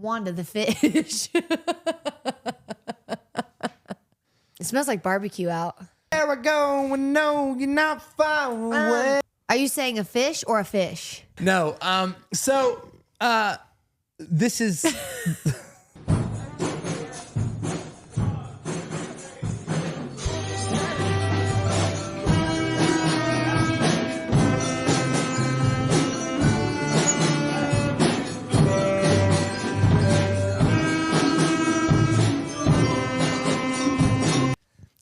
Wanda the fish. It smells like barbecue out. There I go, and no, you're not far away. Are you saying a fish or a fish? No, this is...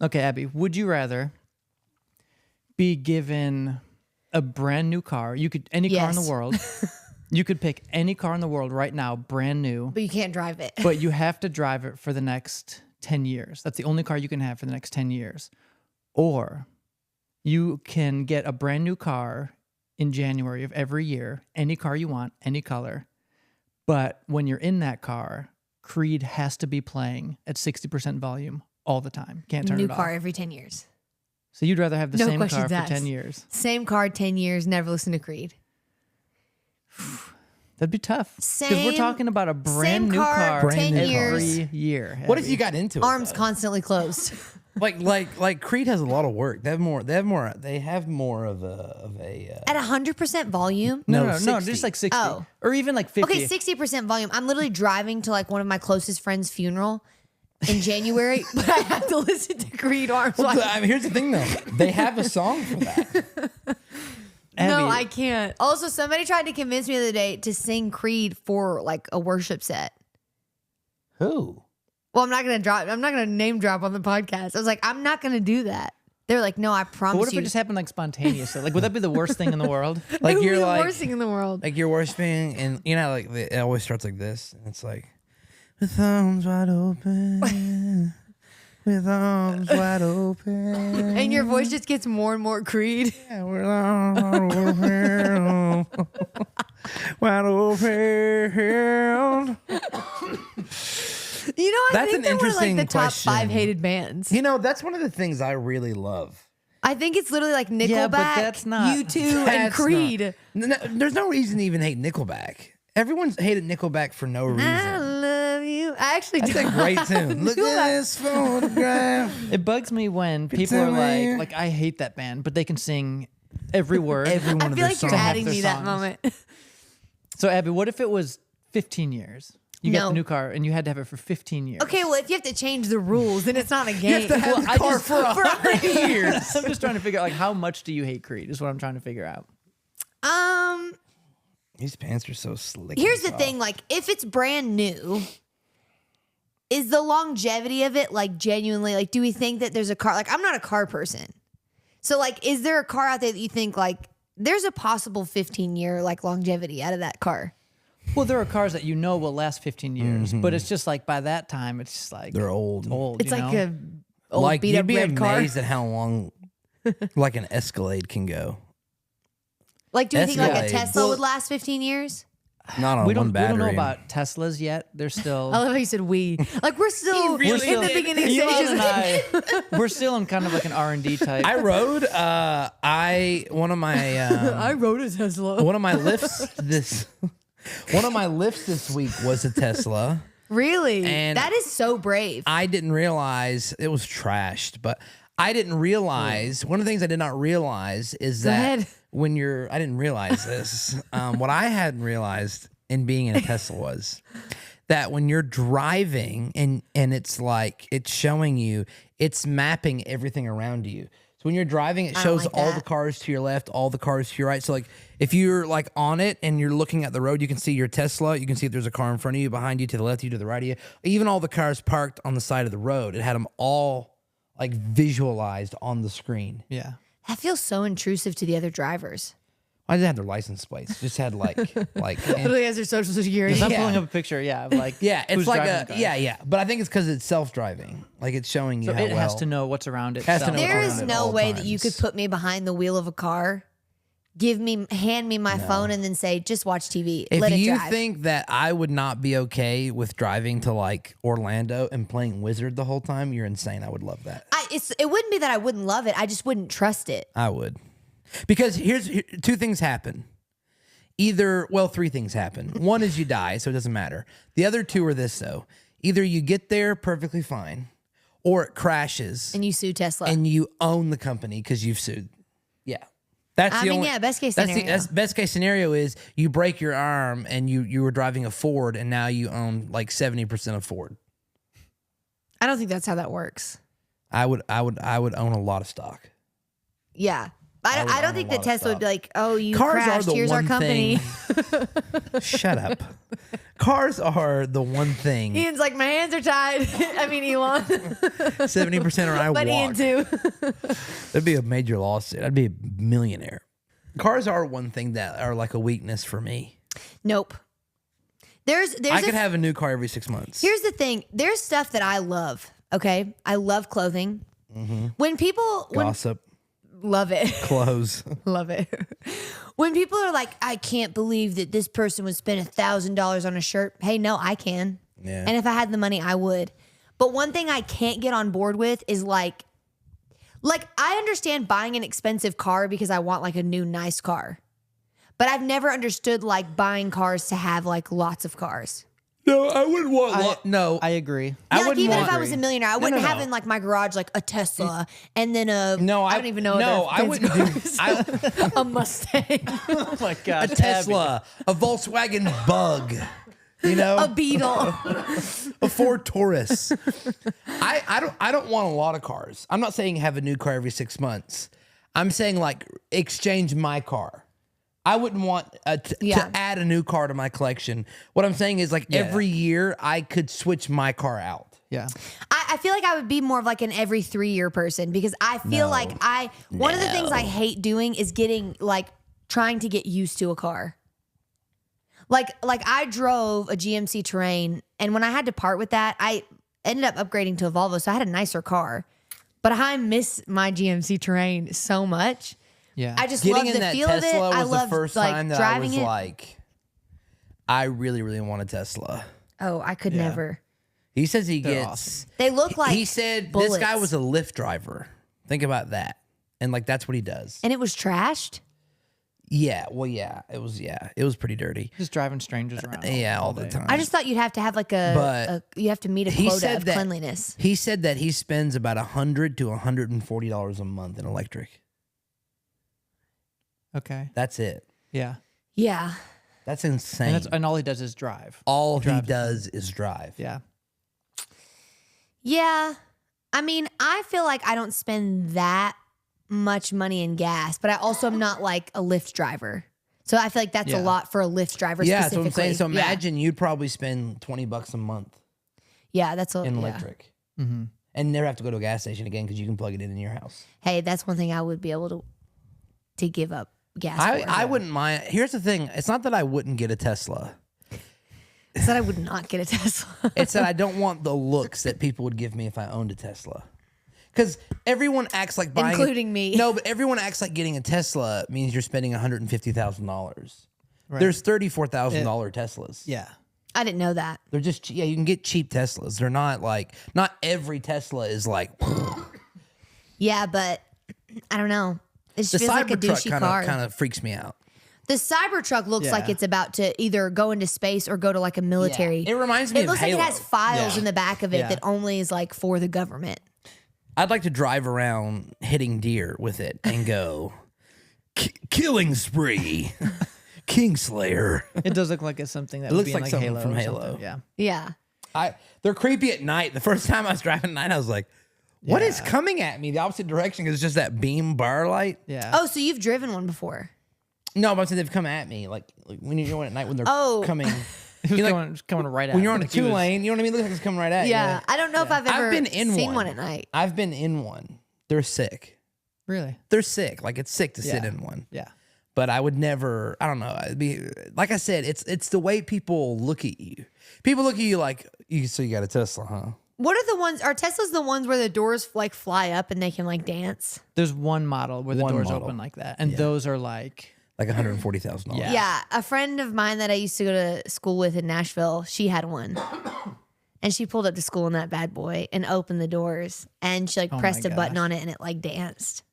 Okay, Abby, would you rather be given a brand new car? You could any car in the world. You could pick any car in the world right now, brand new. But you can't drive it. But you have to drive it for the next 10 years. That's the only car you can have for the next 10 years. Or you can get a brand new car in January of every year, any car you want, any color. But when you're in that car, Creed has to be playing at 60% volume all the time. Can't turn it New off. car every 10 years. So you'd rather have the No same car questions for asked. 10 years. Same car, 10 years, never listen to Creed. That'd be tough. Because Same- we're talking about a brand same new car, car 10 every years. year. What if you got into it? Arms though? constantly closed. Like Creed has a lot of work. They have more of a At 100% volume? No, 60. just like 60. Oh. Or even like 50. Okay, 60% volume. I'm literally driving to like one of my closest friends' funeral in January, but I have to listen to Creed Arms. Well, I mean, here's the thing, though. They have a song for that. Abby, No, I can't. Also, somebody tried to convince me the other day to sing Creed for like a worship set. Who? Well, I'm not gonna name drop on the podcast. I was like, I'm not gonna do that. They're like, no, I promise But what if you. it just happened like spontaneously? Like, would that be the worst thing in the world? Like It would you're be the like worst thing in the world. like you're worshiping, and you know, like it always starts like this, and it's like, with arms wide open, with arms wide open, And your voice just gets more and more Creed. yeah, we're all open, wide open. You know, I That's think an they're one of like interesting the top question. 5 hated bands. You know, that's one of the things I really love. I think it's literally like Nickelback, Yeah, but that's not- U2, and That's Creed. There's no reason to even hate Nickelback. Everyone's hated Nickelback for no reason. I love you. I actually That's do. a great tune. Look at this photograph. It bugs me when people are like, I hate that band, but they can sing every word. Every one I of feel their like you're songs. adding their me that songs. moment. So, Abby, what if it was 15 years? You got No. the new car and you had to have it for 15 years. Okay, well, if you have to change the rules, then it's not a game. You have to have the I car just- for 100 years. I'm just trying to figure out, like, how much do you hate Creed is what I'm trying to figure out. These pants are so slick. Here's the thing, like, if it's brand new, is the longevity of it, like, genuinely, like, do we think that there's a car? Like, I'm not a car person. So, like, is there a car out there that you think, like, there's a possible 15-year, like, longevity out of that car? Well, there are cars that you know will last 15 years, but it's just like by that time, it's just like They're old. Old. It's you like know? a old Like beat you'd up be red car. amazed at how long, like an Escalade can go. Like, do we think like a Escalade. Tesla Well- would last 15 years? Not on we one don't battery. know about Teslas yet. They're still. I love how you said we. Like, we're still really in the did. beginning Elon stages. and I, we're still in kind of like an R&D type. I rode. One of my. I rode a Tesla. One of my lifts this. One of my lifts this week was a Tesla. Really? And that is so brave. I didn't realize it was trashed, but I didn't realize one of the things I did not realize is that ahead. when you're, I didn't realize this. What I hadn't realized in being in a Tesla was that when you're driving and it's like it's showing you, it's mapping everything around you. So when you're driving, it I don't shows like all that. the cars to your left, all the cars to your right. So like if you're like on it and you're looking at the road, you can see your Tesla. You can see if there's a car in front of you, behind you, to the left of you, to the right of you. Even all the cars parked on the side of the road. It had them all like visualized on the screen. yeah. That feels so intrusive to the other drivers. I didn't have their license plates. Just had like Literally has their social security. I'm Yeah. pulling up a picture, of like yeah, it's who's like driving a the car. yeah. But I think it's because it's self-driving. Like it's showing you So how it has well- to know what's around it. Has to know There what's is around at no all way that you could times. put me behind the wheel of a car, hand me my phone, and then say, just watch TV. If Let it you drive. think that I would not be okay with driving to like Orlando and playing Wizard the whole time, you're insane. I would love that. It wouldn't be that I wouldn't love it. I just wouldn't trust it. I would. Because here's two things happen. three things happen. One is you die, so it doesn't matter. The other two are this, though. Either you get there perfectly fine, or it crashes. And you sue Tesla. And you own the company because you've sued. Yeah. That's the only, best case scenario. That's best case scenario is you break your arm and you were driving a Ford and now you own like 70% of Ford. I don't think that's how that works. I would own a lot of stock. Yeah. I don't think that Tesla would be like, oh, you Cars crashed, are the here's our one company. thing. Shut up. Cars are the one thing. Ian's like, my hands are tied. I mean, Elon. 70% or I But walk. Ian too. That'd be a major lawsuit. I'd be a millionaire. Cars are one thing that are like a weakness for me. Nope. I could have a new car every 6 months. Here's the thing. There's stuff that I love. Okay. I love clothing. When people Gossip. love it. Clothes. Love it. When people are like, I can't believe that this person would spend $1,000 on a shirt. Hey, no, I can. Yeah. And if I had the money, I would. But one thing I can't get on board with is like I understand buying an expensive car because I want like a new nice car. But I've never understood like buying cars to have like lots of cars. No, I wouldn't want. No, I agree. Yeah, like even if I was a millionaire, I wouldn't have in like my garage like a Tesla and then I don't even know. I wouldn't do a Mustang, Oh my gosh. a Tesla, a Volkswagen Bug, you know, a Beetle. a Ford Taurus. I don't want a lot of cars. I'm not saying have a new car every 6 months. I'm saying like exchange my car. I wouldn't want to add a new car to my collection. What I'm saying is like every year I could switch my car out. Yeah. I feel like I would be more of like an every 3 year person because I feel like one of the things I hate doing is trying to get used to a car. Like I drove a GMC Terrain, and when I had to part with that, I ended up upgrading to a Volvo, so I had a nicer car. But I miss my GMC Terrain so much. Yeah. I just Getting love in the that feel Tesla of it. I was love the first like time that I driving was it. like, I really, really want a Tesla. Oh, I could never. He says he They're gets. awesome. They look like He said bullets. this guy was a Lyft driver. Think about that, and like that's what he does. And it was trashed. Yeah, well, it was pretty dirty. Just driving strangers around. Yeah, all the day. time. I just thought you'd have to have like you have to meet a He quota said of that- cleanliness. He said that he spends about $100 to $140 a month in electric. Okay. That's it. Yeah. Yeah. That's insane. And all he does is drive. All he does is drive. Yeah. Yeah. I mean, I feel like I don't spend that much money in gas, but I also am not like a Lyft driver. So I feel like that's a Yeah. lot for a Lyft driver Yeah, that's what specifically. I'm saying. So Yeah. imagine you'd probably spend $20 a month Yeah, that's a in yeah. electric, Mm-hmm. and never have to go to a gas station again because you can plug it in your house. Hey, that's one thing I would be able to give up gas for. I wouldn't mind. Here's the thing: it's not that I wouldn't get a Tesla. It's that I would not get a Tesla. It's that I don't want the looks that people would give me if I owned a Tesla. Because everyone acts like buying, Including me. No, but everyone acts like getting a Tesla means you're spending $150,000. Right. There's $34,000 Teslas. Yeah. I didn't know that. They're just you can get cheap Teslas. They're not like not every Tesla is like Yeah, but I don't know. It just the feels like a Cybertruck douchey car. kind of freaks me out. The Cybertruck looks Yeah. like it's about to either go into space or go to like a military. It reminds me It of looks like Halo. it has files Yeah. in the back of it Yeah. that only is like for the government. I'd like to drive around hitting deer with it and go killing spree, Kingslayer. It does look like it's something that It would looks be in like like something Halo from or Halo. something. Yeah. Yeah. They're creepy at night. The first time I was driving at night, I was like, "What is Yeah. coming at me?" The opposite direction is just that beam bar light. Yeah. Oh, so you've driven one before? No, but I'm saying they've come at me like when you're going at night when they're Oh. coming. It was You know, coming right at When you're on a like he was- 2-lane, you know what I mean? It looks like it's coming right at you. Yeah. I don't know if I've ever I've been in seen one. one at night. I've been in one. They're sick. Really? They're sick. Like it's sick to sit Yeah. in one. Yeah. But I would never. I don't know. It'd be like I said. It's the way people look at you. People look at you like so you got a Tesla, huh? What are the ones? Are Teslas the ones where the doors like fly up and they can like dance? There's one model where the One doors model. open like that. And those are like, Like $140,000. Yeah. Yeah. A friend of mine that I used to go to school with in Nashville, she had one. And she pulled up to school in that bad boy and opened the doors. And she like my pressed a button gosh. on it and it like danced.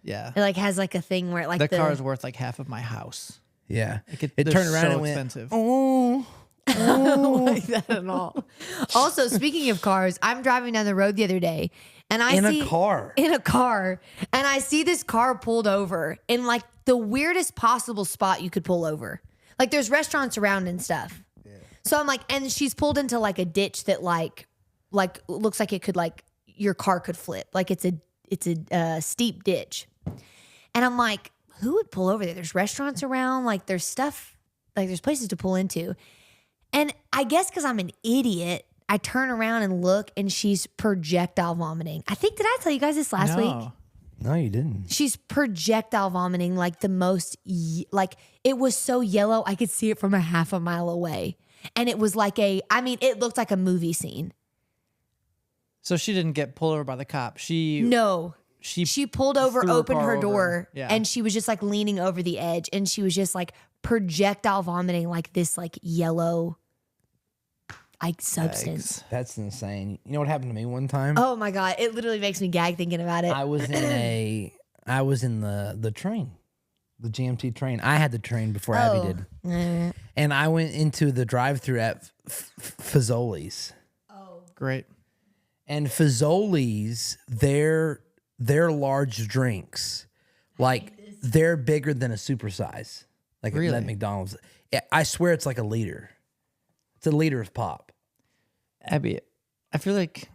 yeah. It like has like a thing where it like The car is worth like half of my house. Yeah. They're It turned around so and went, expensive. oh. I don't like that at all. Also, speaking of cars, I'm driving down the road the other day and I In see a car. and I see this car pulled over in like the weirdest possible spot you could pull over. Like there's restaurants around and stuff. Yeah. So I'm like, and she's pulled into like a ditch that like looks like it could like your car could flip. Like it's a steep ditch. And I'm like, who would pull over there? There's restaurants around, like there's stuff, like there's places to pull into. And I guess because I'm an idiot, I turn around and look and she's projectile vomiting. I think, did I tell you guys this last week? No, you didn't. She's projectile vomiting like the most, like it was so yellow, I could see it from a half a mile away. And it was like it looked like a movie scene. So she didn't get pulled over by the cop. She pulled over, threw her opened car her over. door, Yeah. and she was just like leaning over the edge, and she was just like projectile vomiting like this like yellow like substance. That's insane. You know what happened to me one time? Oh my God. It literally makes me gag thinking about it. I was in the train, the GMT train. I had the train before Abby did. And I went into the drive-thru at Fazoli's. Great. And Fazoli's, their large drinks, like they're bigger than a supersize. Like Really? at McDonald's. I swear it's like a liter. It's a liter of pop. Abby, I feel like,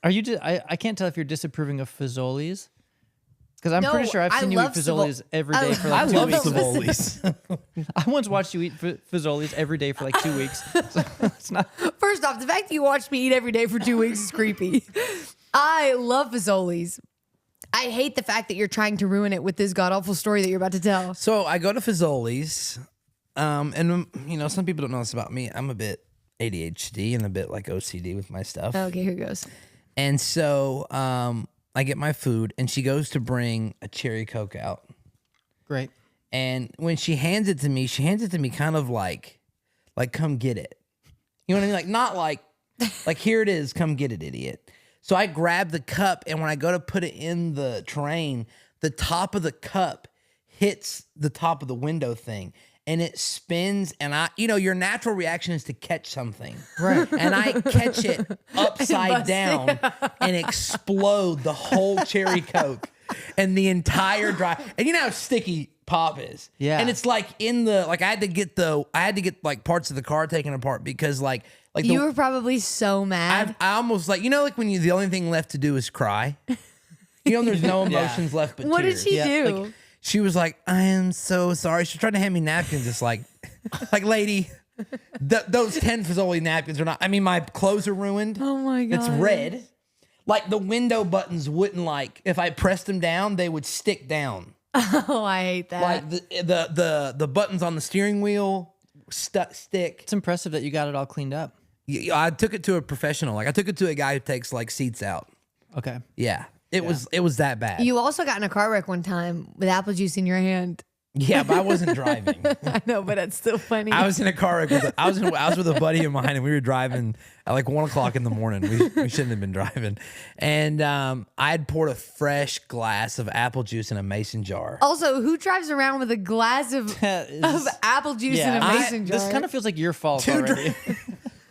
are you? I can't tell if you're disapproving of Fazoli's, because I'm No, pretty sure I've I seen you eat love Fazoli's every day for I like 2 love weeks. Fazoli's. I once watched you eat Fazoli's every day for like 2 weeks. So it's not. First off, the fact that you watched me eat every day for 2 weeks is creepy. I love Fazoli's. I hate the fact that you're trying to ruin it with this god awful story that you're about to tell. So I go to Fazoli's, and you know, some people don't know this about me. I'm a bit ADHD and a bit like OCD with my stuff. Okay, here goes. And so I get my food, and she goes to bring a cherry Coke out. Great. And when she hands it to me kind of like come get it. You know what I mean? Like not like here it is, come get it, idiot. So I grab the cup, and when I go to put it in the train, the top of the cup hits the top of the window thing, and it spins, and your natural reaction is to catch something. Right. And I catch it upside down and explode the whole cherry Coke and the entire drive. And you know how sticky pop is. Yeah. And it's like I had to get like parts of the car taken apart because like You were probably so mad. I almost like when the only thing left to do is cry. There's no emotions left but What did tears. she do? Like, she was like, I am so sorry. She tried to hand me napkins. It's like lady, those 10 Fazoli napkins are not. I mean, my clothes are ruined. Oh my God. It's red. Like the window buttons wouldn't if I pressed them down, they would stick down. Oh, I hate that. Like the buttons on the steering wheel stick. It's impressive that you got it all cleaned up. I took it to a professional. Like I took it to a guy who takes like seats out. Okay. Yeah. It was that bad. You also got in a car wreck one time with apple juice in your hand. Yeah, but I wasn't driving. I know, but that's still funny. I was in a car wreck. I was with a buddy of mine, and we were driving at like 1 o'clock in the morning. We shouldn't have been driving. And I had poured a fresh glass of apple juice in a mason jar. Also, who drives around with a glass of apple juice in a mason jar? This kind of feels like your fault already.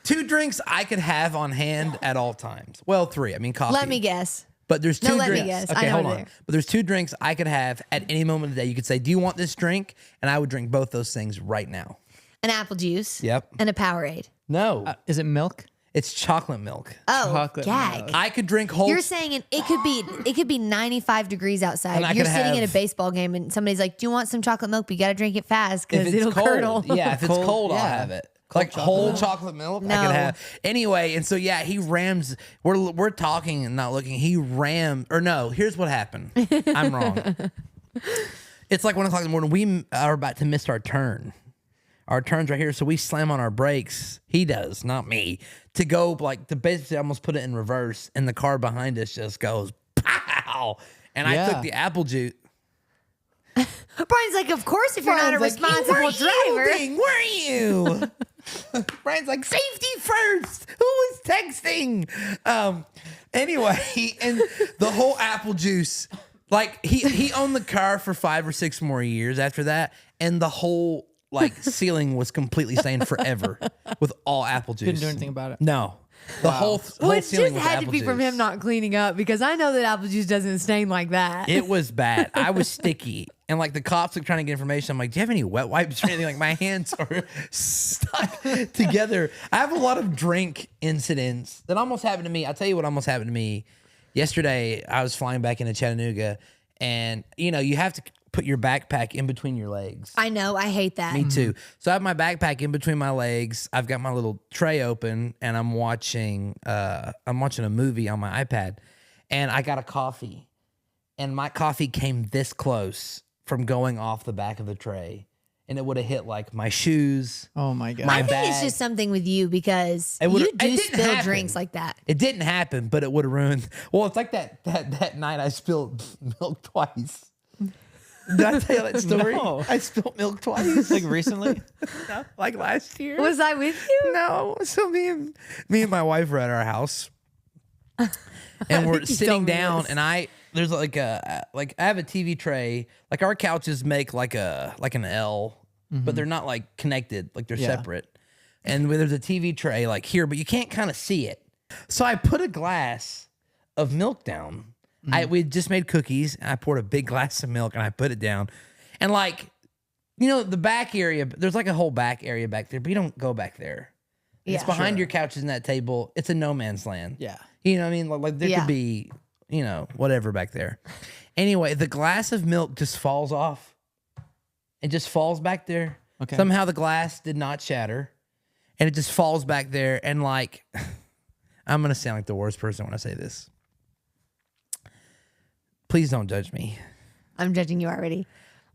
2 drinks I could have on hand at all times. Well, 3. I mean, coffee. Let me guess. But there's 2 let me drinks. guess. Okay, I know hold what on. they are. But there's 2 drinks I could have at any moment of the day. You could say, do you want this drink? And I would drink both those things right now. An apple juice. Yep. And a Powerade. No. Is it milk? It's chocolate milk. Oh, Chocolate gag. milk. I could drink whole... You're saying it could be 95 degrees outside. And I You're could sitting at a have- baseball game and somebody's like, "Do you want some chocolate milk? But you got to drink it fast if because it's it'll cold. curdle." Yeah, if it's cold, I'll yeah. have it. Cold Like chocolate whole milk? chocolate milk, I No. could have. Anyway, and so yeah, he rams. We're talking and not looking. He rammed, or no. Here's what happened. I'm wrong. It's like 1 o'clock in the morning. We are about to miss our turn. Our turn's right here, so we slam on our brakes. He does, not me. To go to basically almost put it in reverse, and the car behind us just goes pow. And I took the apple juice. Brian's like, "Of course, if you're not a Brian's like, responsible driver." Were you? Brian's like, safety first. Who was texting? Anyway, and the whole apple juice, like he owned the car for 5 or 6 more years after that, and the whole like ceiling was completely stained forever with all apple juice. Couldn't do anything about it. No. The whole Well, it ceiling just was had to apple be from juice. him not cleaning up because I know that apple juice doesn't stain like that. It was bad. I was sticky. And like the cops were trying to get information. I'm like, do you have any wet wipes or anything? Like my hands are stuck together. I have a lot of drink incidents that almost happened to me. I'll tell you what almost happened to me. Yesterday, I was flying back into Chattanooga and you know, you have to put your backpack in between your legs. I know. I hate that. Me too. So I have my backpack in between my legs. I've got my little tray open and I'm watching a movie on my iPad and I got a coffee. And my coffee came this close from going off the back of the tray. And it would have hit like my shoes. Oh my God. I think bag. it's just something with you because It would've- you do it didn't spill happen. drinks like that. It didn't happen, but it would have ruined. Well, it's like that night I spilled milk twice. Did I tell you that story? No. I spilled milk twice. Like recently? Like last year. Was I with you? No. So me and my wife were at our house. And we're think you sitting told me down this. and there's like I have a TV tray. Like our couches make like an L, but they're not like connected, like they're Yeah. separate. And there's a TV tray like here, but you can't kind of see it. So I put a glass of milk down. We just made cookies and I poured a big glass of milk and I put it down. And like, you know, the back area, there's like a whole back area back there, but you don't go back there. It's Yeah. behind your couches and that table. It's a no man's land. Yeah. You know what I mean? Like there Yeah. could be, you know, whatever back there. Anyway, the glass of milk just falls off. It just falls back there. Okay. Somehow the glass did not shatter. And it just falls back there. And like, I'm going to sound like the worst person when I say this. Please don't judge me. I'm judging you already.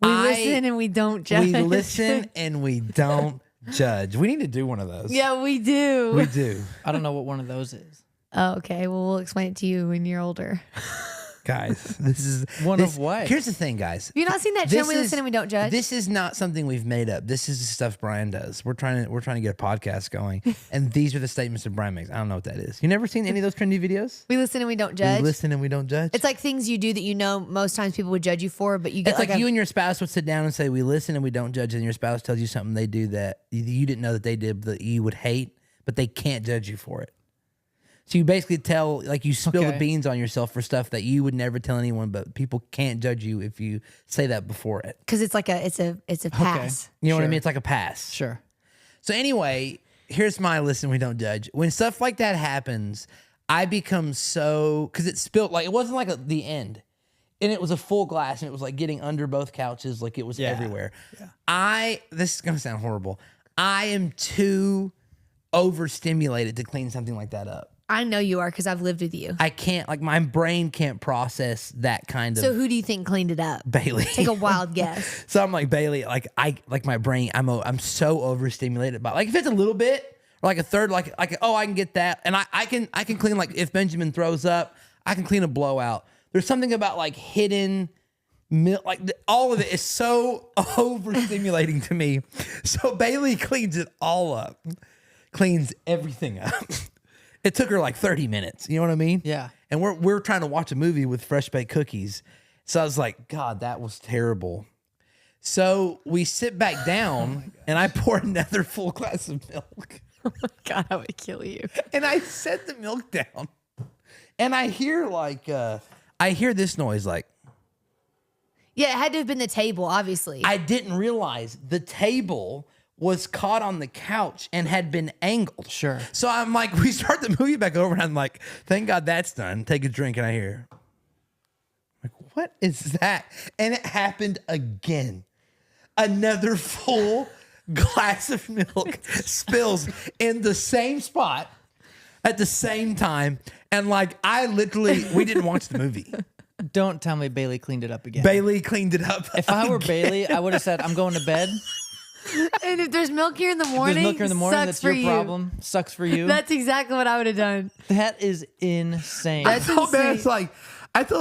We listen and we don't judge. We listen and we don't judge. We need to do one of those. Yeah, we do. We do. I don't know what one of those is. Oh, okay. Well, we'll explain it to you when you're older. Guys, this is One of what? Here's the thing, guys. Have you not seen that trend? We listen and we don't judge. This is not something we've made up. This is the stuff Brian does. We're trying to get a podcast going, and these are the statements that Brian makes. I don't know what that is. You never seen any of those trendy videos? We listen and we don't judge. We listen and we don't judge. It's like things you do that you know most times people would judge you for, but you get It's like a- you and your spouse would sit down and say, "We listen and we don't judge," and your spouse tells you something they do that you didn't know that they did that you would hate, but they can't judge you for it. So you basically tell, like, you spill the Okay. beans on yourself for stuff that you would never tell anyone, but people can't judge you if you say that before it. because it's like it's a pass. You know what I Sure. mean? It's like a pass. Sure. So anyway, here's my listen, we don't judge. When stuff like that happens, I become so, because it spilled, like, it wasn't like the end. And it was a full glass, and it was like getting under both couches, like it was Yeah. everywhere. Yeah. This is going to sound horrible. I am too overstimulated to clean something like that up. I know you are because I've lived with you. I can't, like, my brain can't process that kind of So who do you think cleaned it up? Bailey. Take a wild guess. So I'm like, Bailey, like my brain, I'm so overstimulated by, like, if it's a little bit or like a third, like oh, I can get that, and I can clean, like, if Benjamin throws up, I can clean a blowout. There's something about like hidden milk, like all of it is so overstimulating to me. So Bailey cleans it all up, cleans everything up. It took her like 30 minutes. You know what I mean? Yeah. And we're trying to watch a movie with fresh baked cookies. So I was like, God, that was terrible. So we sit back down and I pour another full glass of milk. Oh my God, I would kill you. And I set the milk down. And I hear this noise, like, Yeah, it had to have been the table, obviously. I didn't realize the table was caught on the couch and had been angled. Sure. So I'm like, we start the movie back over and I'm like, thank God that's done. Take a drink. And I hear, like, what is that? And it happened again. Another full glass of milk spills in the same spot at the same time. And like, we didn't watch the movie. Don't tell me Bailey cleaned it up again. Bailey cleaned it up. If I were Bailey, I would have said, I'm going to bed. And if there's milk here in the There's morning, milk here in the morning. sucks That's for your you. problem. Sucks for you. That's exactly what I would have done. That is insane. That's I told insane.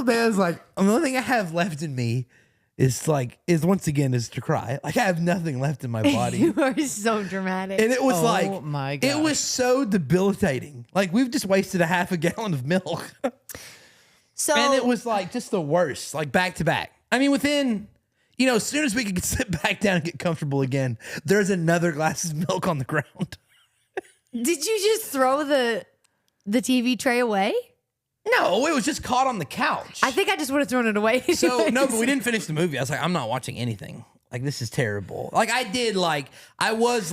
Bears the only thing I have left in me is to cry. Like, I have nothing left in my body. You are so dramatic. And it was Oh my it gosh. was so debilitating. Like, we've just wasted a half a gallon of milk. So And it was like just the worst, like back to back. I mean, within, You know, as soon as we could sit back down and get comfortable again, there's another glass of milk on the ground. Did you just throw the TV tray away? No, it was just caught on the couch. I think I just would have thrown it away. So, no, but we didn't finish the movie. I was like, I'm not watching anything. Like, this is terrible. Like, I was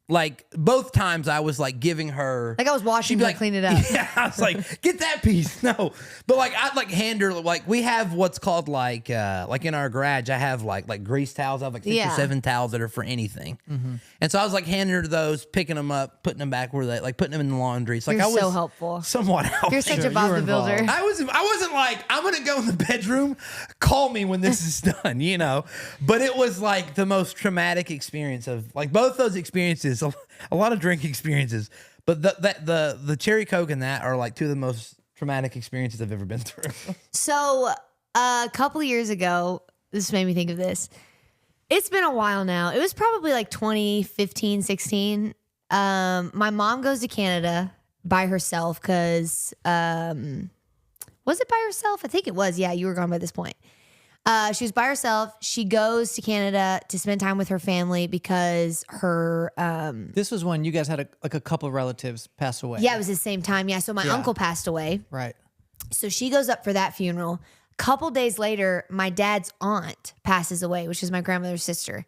like both times I was like giving her, like I was washing her, clean it up. Yeah, I was like, get that piece. No, but like I'd like hand her, like we have what's called like in our garage I have like grease towels. I have like 6 or 7 towels that are for anything. And so I was like handing her those, picking them up, putting them back where they like putting them in the laundry. It's like You're I was so helpful. Somewhat helpful. You're such a Bob the Builder. I wasn't like, I'm gonna go in the bedroom, call me when this is done, you know. But it was like the most traumatic experience of like both those experiences, a lot of drink experiences. But the cherry Coke and that are like two of the most traumatic experiences I've ever been through. So a couple of years ago, this made me think of this. It's been a while now. It was probably like 2015, 16. My mom goes to Canada by herself because, was it by herself? I think it was. Yeah, you were gone by this point. She was by herself. She goes to Canada to spend time with her family because her... This was when you guys had a couple of relatives pass away. Yeah, it was the same time. Yeah, so my uncle passed away. Right. So she goes up for that funeral. Couple days later, my dad's aunt passes away, which is my grandmother's sister.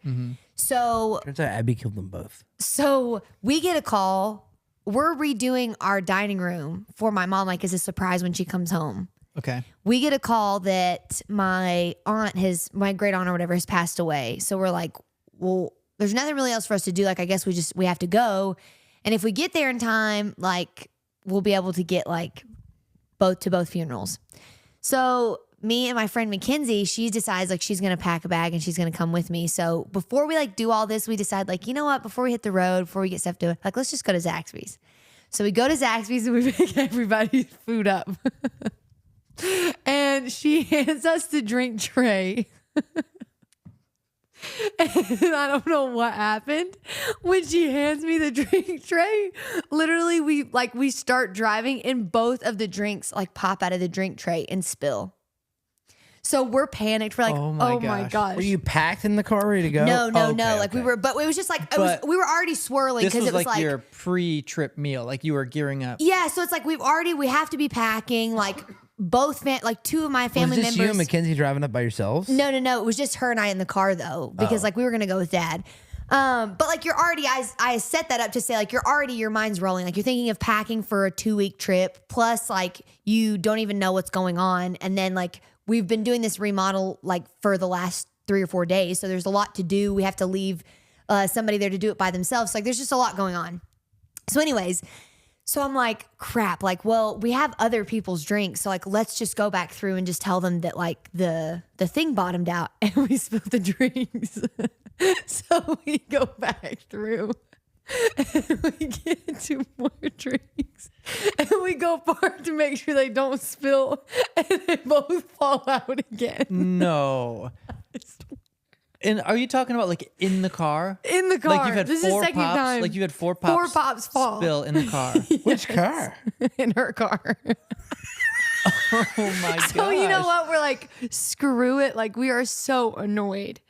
So Turns out Abby killed them both. So we get a call. We're redoing our dining room for my mom, like as a surprise when she comes home. Okay. We get a call that my great aunt or whatever has passed away. So we're like, well, there's nothing really else for us to do. Like, I guess we have to go. And if we get there in time, like we'll be able to get like both funerals. So me and my friend Mackenzie, she decides like she's going to pack a bag and she's going to come with me. So before we like do all this, we decide like, you know what, before we hit the road, before we get stuff to like, let's just go to Zaxby's. So we go to Zaxby's and we pick everybody's food up. And she hands us the drink tray. And I don't know what happened. When she hands me the drink tray, literally we start driving and both of the drinks like pop out of the drink tray and spill. So we're panicked. We're like, oh my gosh. Were you packed in the car ready to go? No. Like we were, but it was just like, we were already swirling because it was like your pre-trip meal. Like you were gearing up. Yeah. So it's like, we have to be packing like like two of my family members. Was this you and Mackenzie driving up by yourselves? No. It was just her and I in the car though, because like we were going to go with Dad. But like you're already, I set that up to say like your mind's rolling. Like you're thinking of packing for a 2-week trip. Plus like you don't even know what's going on. And then like we've been doing this remodel like for the last 3 or 4 days. So there's a lot to do. We have to leave somebody there to do it by themselves. Like there's just a lot going on. So anyways, so I'm like, crap, like, well, we have other people's drinks. So like, let's just go back through and just tell them that like the thing bottomed out and we spilled the drinks. So we go back through and we get 2 more drinks and we go park to make sure they don't spill and they both fall out again. No. And are you talking about like in the car? In the car. Like you've had this 4 is the second pops. time. Like you had 4 pops. 4 pops fall. Spill in the car. Which car? In her car. Oh my god. So you know what? We're like, screw it. Like we are so annoyed.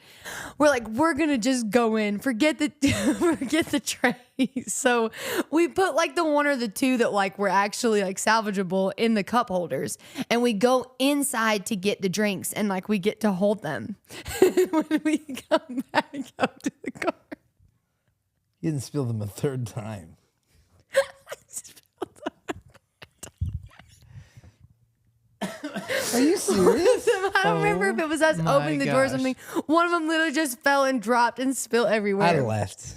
We're like, we're gonna just go in. Forget the tray. So we put like the 1 or the 2 that like were actually like salvageable in the cup holders, and we go inside to get the drinks, and like we get to hold them. When we come back up to the car, You didn't spill them a 3rd time. Are you serious? I don't remember if it was us opening the door or something. One of them literally just fell and dropped and spilled everywhere. I left.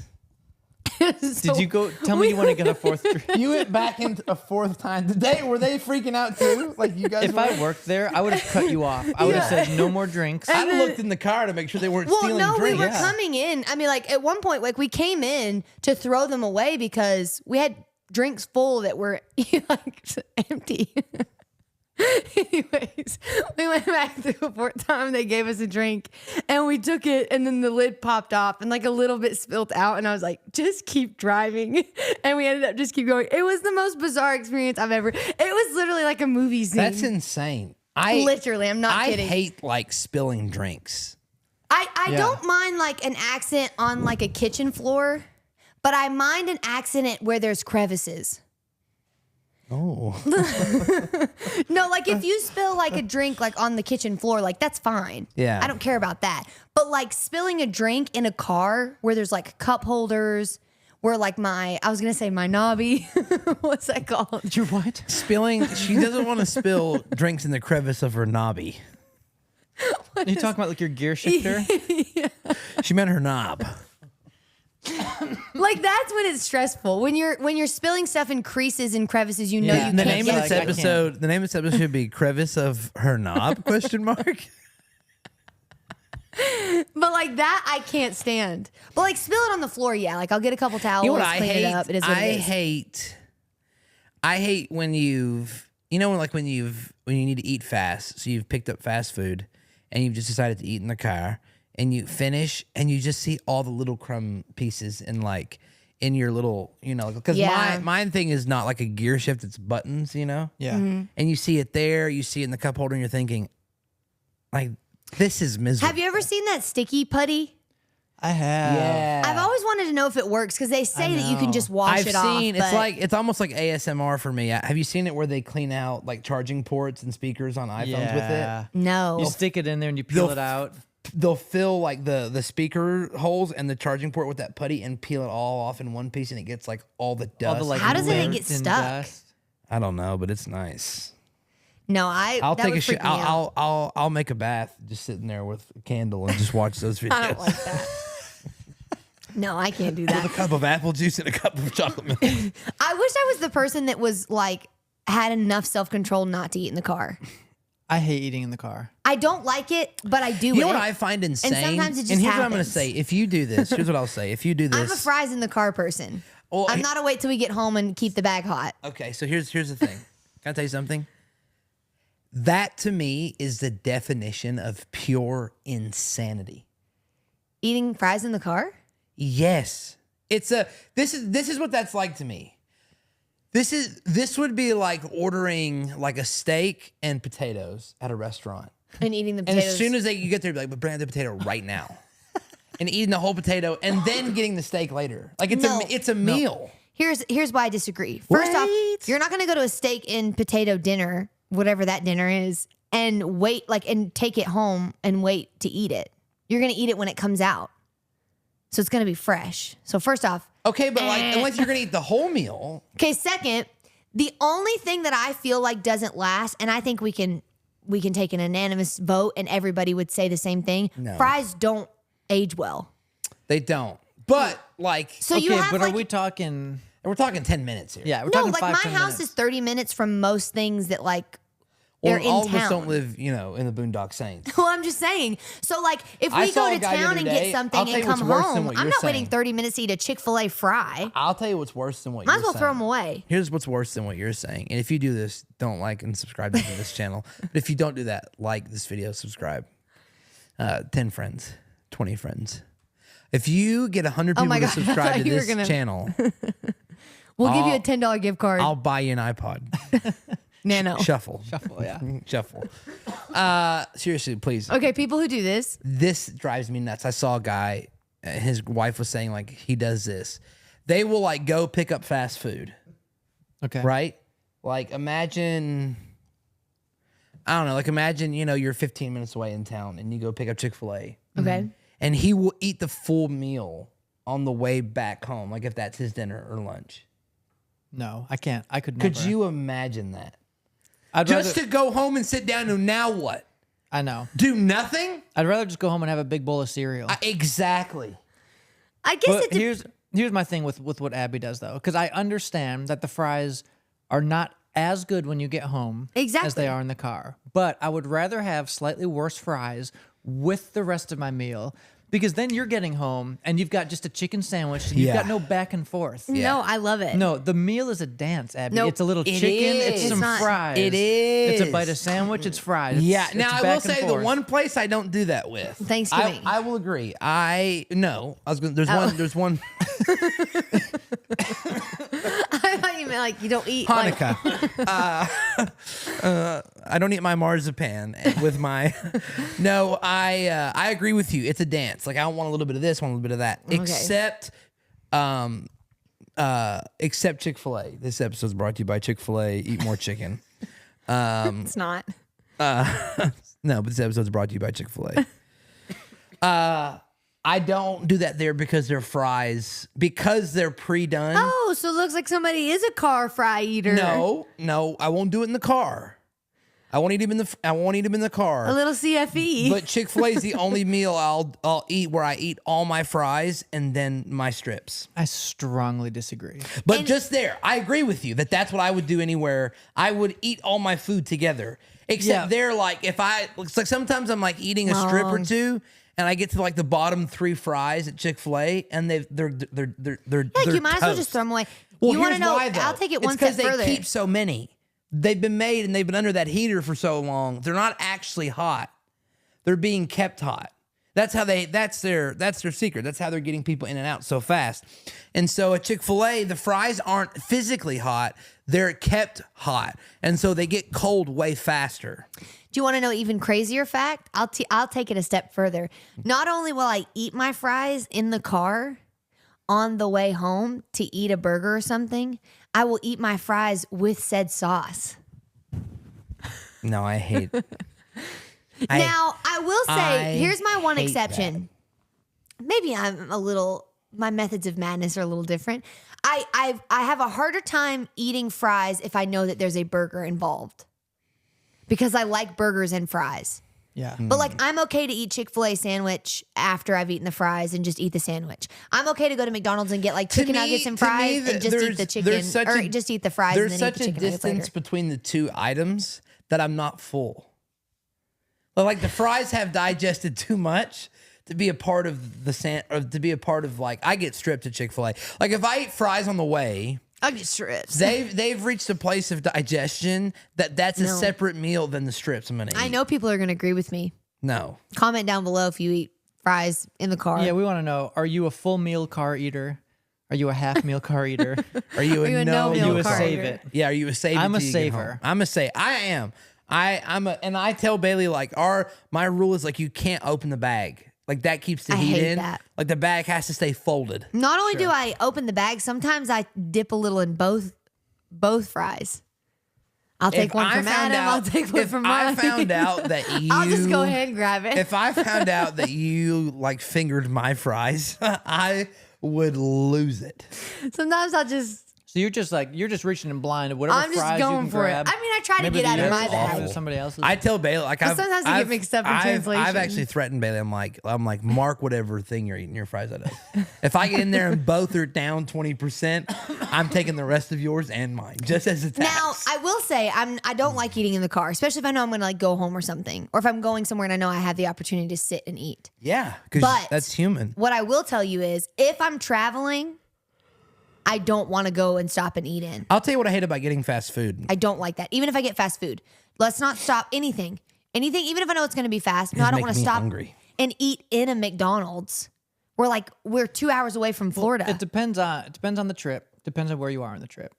Did you go? Tell me you want to get a 4th drink. You went back into a 4th time. Were they freaking out too? Like you guys? If I worked there, I would have cut you off. I would have said no more drinks. I'd have looked in the car to make sure they weren't stealing drinks. We were coming in. I mean, like at one point, like we came in to throw them away because we had drinks full that were like empty. Anyways, we went back through a 4th time. They gave us a drink and we took it, and then the lid popped off and like a little bit spilled out. And I was like, just keep driving. And we ended up just keep going. It was the most bizarre experience I've ever. It was literally like a movie scene. That's insane. Literally, I'm not kidding. I hate like spilling drinks. I Yeah. don't mind like an accident on like a kitchen floor, but I mind an accident where there's crevices. Oh. No, like if you spill like a drink like on the kitchen floor, like that's fine. Yeah. I don't care about that. But like spilling a drink in a car where there's like cup holders, where like I was gonna say my knobby. What's that called? Your what? Spilling. She doesn't want to spill drinks in the crevice of her knobby. Are you talking about like your gear shifter? She meant her knob. Like that's when it's stressful. When you're spilling stuff in creases and crevices, you know Yeah. you The can't name of get this like, I can't. episode. The name of this episode should be "Crevice of Her Knob?" Question mark. But like that, I can't stand. But like spill it on the floor, yeah. Like I'll get a couple towels, You know what I clean hate? it up. It is what it is. I hate when you've, when you need to eat fast. So you've picked up fast food and you've just decided to eat in the car and you finish and you just see all the little crumb pieces in in your little, because Yeah. my thing is not like a gear shift. It's buttons, Yeah. Mm-hmm. and you see it there, you see it in the cup holder and you're thinking like, this is miserable. Have you ever seen that sticky putty? I have. Yeah. I've always wanted to know if it works because they say that you can know. just wash I've it seen off. but- it's almost like ASMR for me. Have you seen it where they clean out like charging ports and speakers on iPhones with it? no. You stick it in there and you peel They'll it out. They'll fill like the speaker holes and the charging port with that putty and peel it all off in one piece and it gets like all the dust. All the like How does it lint get and stuck? dust. I don't know, but it's nice. No, I'll that take would a shit. freak me out. I'll make a bath just sitting there with a candle and just watch those videos. I don't like that. No, I can't do With a that. cup of apple juice and a cup of chocolate milk. I wish I was the person that was like had enough self control not to eat in the car. I hate eating in the car. I don't like it, but I do You it. know what I find insane? sometimes it just and here's what I'm going to happens. say. If you do this, here's what I'll say. If you do this. I'm a fries in the car person. Well, I'm not a wait till we get home and keep the bag hot. Okay, so here's the thing. Can I tell you something? That to me is the definition of pure insanity. Eating fries in the car? Yes. This is what that's like to me. This would be like ordering like a steak and potatoes at a restaurant. And eating the And potatoes. as soon as you get there, be like, but bring out the potato right now. And eating the whole potato and then getting the steak later. Like it's a meal. Here's why I disagree. First off, Wait. you're not going to go to a steak and potato dinner, whatever that dinner is, and wait and take it home and wait to eat it. You're going to eat it when it comes out. So it's going to be fresh. So first off, Okay, but like unless you're gonna eat the whole meal. okay, second, the only thing that I feel like doesn't last, and I think we can take an unanimous vote and everybody would say the same thing. No. Fries don't age well. They don't. But like So you Okay, have but like are we talking? we're talking 10 minutes here. Yeah, we're no, talking like 5, my 10 house minutes. is 30 minutes from most things that like Well, they're in all town. of us don't live, in the Boondock Saints. Well, I'm just saying. So, like, if I we saw go a to guy the town other and day. get something I'll tell and you what's come worse than home, what I'm you're not waiting saying. 30 minutes to eat a Chick-fil-A fry. I'll tell you what's worse than what Might you're as well saying. throw them away. Here's what's worse than what you're saying. And if you do this, don't like and subscribe to this channel. But if you don't do that, like this video, subscribe. 10 friends, 20 friends. If you get 100 people my to God, I subscribe thought to you were this gonna- channel, We'll give you a I'll- $10 gift card. I'll buy you an iPod. Nano. Shuffle. Oh, yeah. Shuffle. Seriously, please. Okay, people who do this. This drives me nuts. I saw a guy, his wife was saying like he does this. They will like go pick up fast food, Okay. right? Like imagine, I don't know, like imagine, you're 15 minutes away in town and you go pick up Chick-fil-A Okay. and he will eat the full meal on the way back home. Like if that's his dinner or lunch. No, I can't. I could never. Could you imagine that? I'd Just rather, to go home and sit down and now what? I know. Do nothing? I'd rather just go home and have a big bowl of cereal. Exactly. I guess But it's here's my thing with what Abby does though, because I understand that the fries are not as good when you get home as Exactly. they are in the car. But I would rather have slightly worse fries with the rest of my meal. Because then you're getting home and you've got just a chicken sandwich and you've Yeah. got no back and forth. no, I love it. No, the meal is a dance, Abby. Nope. It's a little It chicken, is. it's It's some not. fries. It It's a is. bite of sandwich, it's fries. It's, Yeah. it's Now I back will and say the forth. one place I don't do that with. Thanksgiving. I will agree. I was going. There's one. I thought you meant like you don't eat. Hanukkah. my marzipan with my. No, I agree with you. It's a dance. Like I want a little bit of this, want a little bit of that. Okay. Except Chick-fil-A. This episode's brought to you by Chick-fil-A. Eat more chicken. It's not. No, but this episode's brought to you by Chick-fil-A. I don't do that there because they're fries, because they're pre-done. Oh, so it looks like somebody is a car fry eater. No, I won't do it in the car. I won't eat them in the car. A little CFE. But Chick-fil-A is the only meal I'll eat where I eat all my fries and then my strips. I strongly disagree. But just there, I agree with you that's what I would do anywhere. I would eat all my food together. Except they're like, it's like sometimes I'm like eating a strip or two, and I get to like the bottom 3 fries at Chick-fil-A, and they're you might as well just throw them away. Well, you want to know? why, though. I'll take it one it's step further. They keep so many. They've been made and they've been under that heater for so long. They're not actually hot. They're being kept hot. That's their secret. That's how they're getting people in and out so fast. And so at Chick-fil-A, the fries aren't physically hot. They're kept hot. And so they get cold way faster. Do you want to know even crazier fact? I'll take it a step further. Not only will I eat my fries in the car on the way home to eat a burger or something, I will eat my fries with said sauce. No, I hate. Now, I will say, here's my one hate exception. Maybe my methods of madness are a little different. I have a harder time eating fries if I know that there's a burger involved, because I like burgers and fries. Yeah. But like, I'm okay to eat Chick-fil-A sandwich after I've eaten the fries and just eat the sandwich. I'm okay to go to McDonald's and get like chicken nuggets and fries and just eat the chicken, or just eat the fries and then eat the chicken nuggets later. There's such a distance between the two items that I'm not full. But like the fries have digested too much to be a part of like, I get stripped at Chick-fil-A. Like if I eat fries on the way, I get strips. They've reached a place of digestion that's a separate meal than the strips I'm gonna eat. I know people are gonna agree with me. No. Comment down below if you eat fries in the car. Yeah, we want to know: are you a full meal car eater? Are you a half meal car eater? Are you a no meal meal car save eater? it? Yeah, are you a save? I'm it a till you get saver. home? I'm a save. I am. And I tell Bailey like my rule is like you can't open the bag. Like that keeps the heat hate in. that. Like the bag has to stay folded. Not only do I open the bag, sometimes I dip a little in both fries. I'll take one from Adam. I'll take one from mine. If I found out that you, I'll just go ahead and grab it. If I found out that you like fingered my fries, I would lose it. Sometimes I'll just. So you're just reaching in blind of whatever I'm just fries going you can for grab. it. I mean, I try to Maybe get out of yours my is bag. awful to somebody else's. I tell Bailey like sometimes they get mixed up in translation. I've actually threatened Bailey. I'm like mark whatever thing you're eating your fries out of. If I get in there and both are down 20%, I'm taking the rest of yours and mine just as a tax. Now, I will say I don't like eating in the car, especially if I know I'm going to like go home or something, or if I'm going somewhere and I know I have the opportunity to sit and eat. Yeah, because that's human. What I will tell you is, if I'm traveling, I don't want to go and stop and eat in. I'll tell you what I hate about getting fast food. I don't like that. Even if I get fast food, let's not stop anything. Even if I know it's going to be fast. No, I don't want to stop and eat in a McDonald's. We're 2 hours away from Florida. It depends on the trip. Depends on where you are on the trip.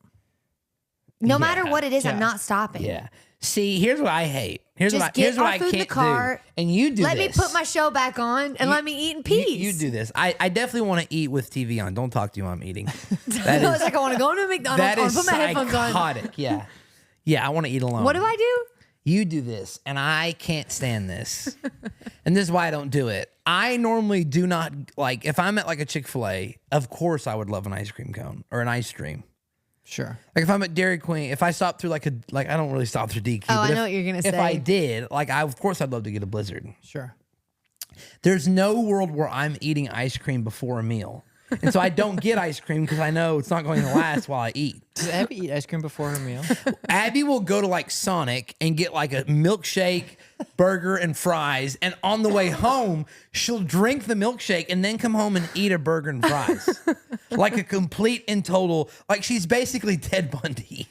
No matter what it is, I'm not stopping. Yeah. See, here's what I hate. Here's Just what get I our food in can't the car. do. And you do Let this. me put my show back on and let me eat in peace. You do this. I definitely want to eat with TV on. Don't talk to you while I'm eating. That is like I want to go to a McDonald's. That I is want to put my headphones on. psychotic. Yeah. Yeah, I want to eat alone. What do I do? You do this, and I can't stand this. And this is why I don't do it. I normally do not, like, if I'm at like a Chick-fil-A, of course I would love an ice cream cone or an ice cream. Sure. Like if I'm at Dairy Queen, if I stop through I don't really stop through DQ. Oh, but I know what you're gonna say. If I did, of course I'd love to get a Blizzard. Sure. There's no world where I'm eating ice cream before a meal. And so I don't get ice cream because I know it's not going to last while I eat. Does Abby eat ice cream before her meal? Abby will go to like Sonic and get like a milkshake, burger, and fries. And on the way home, she'll drink the milkshake and then come home and eat a burger and fries. Like a complete and total, like she's basically Ted Bundy.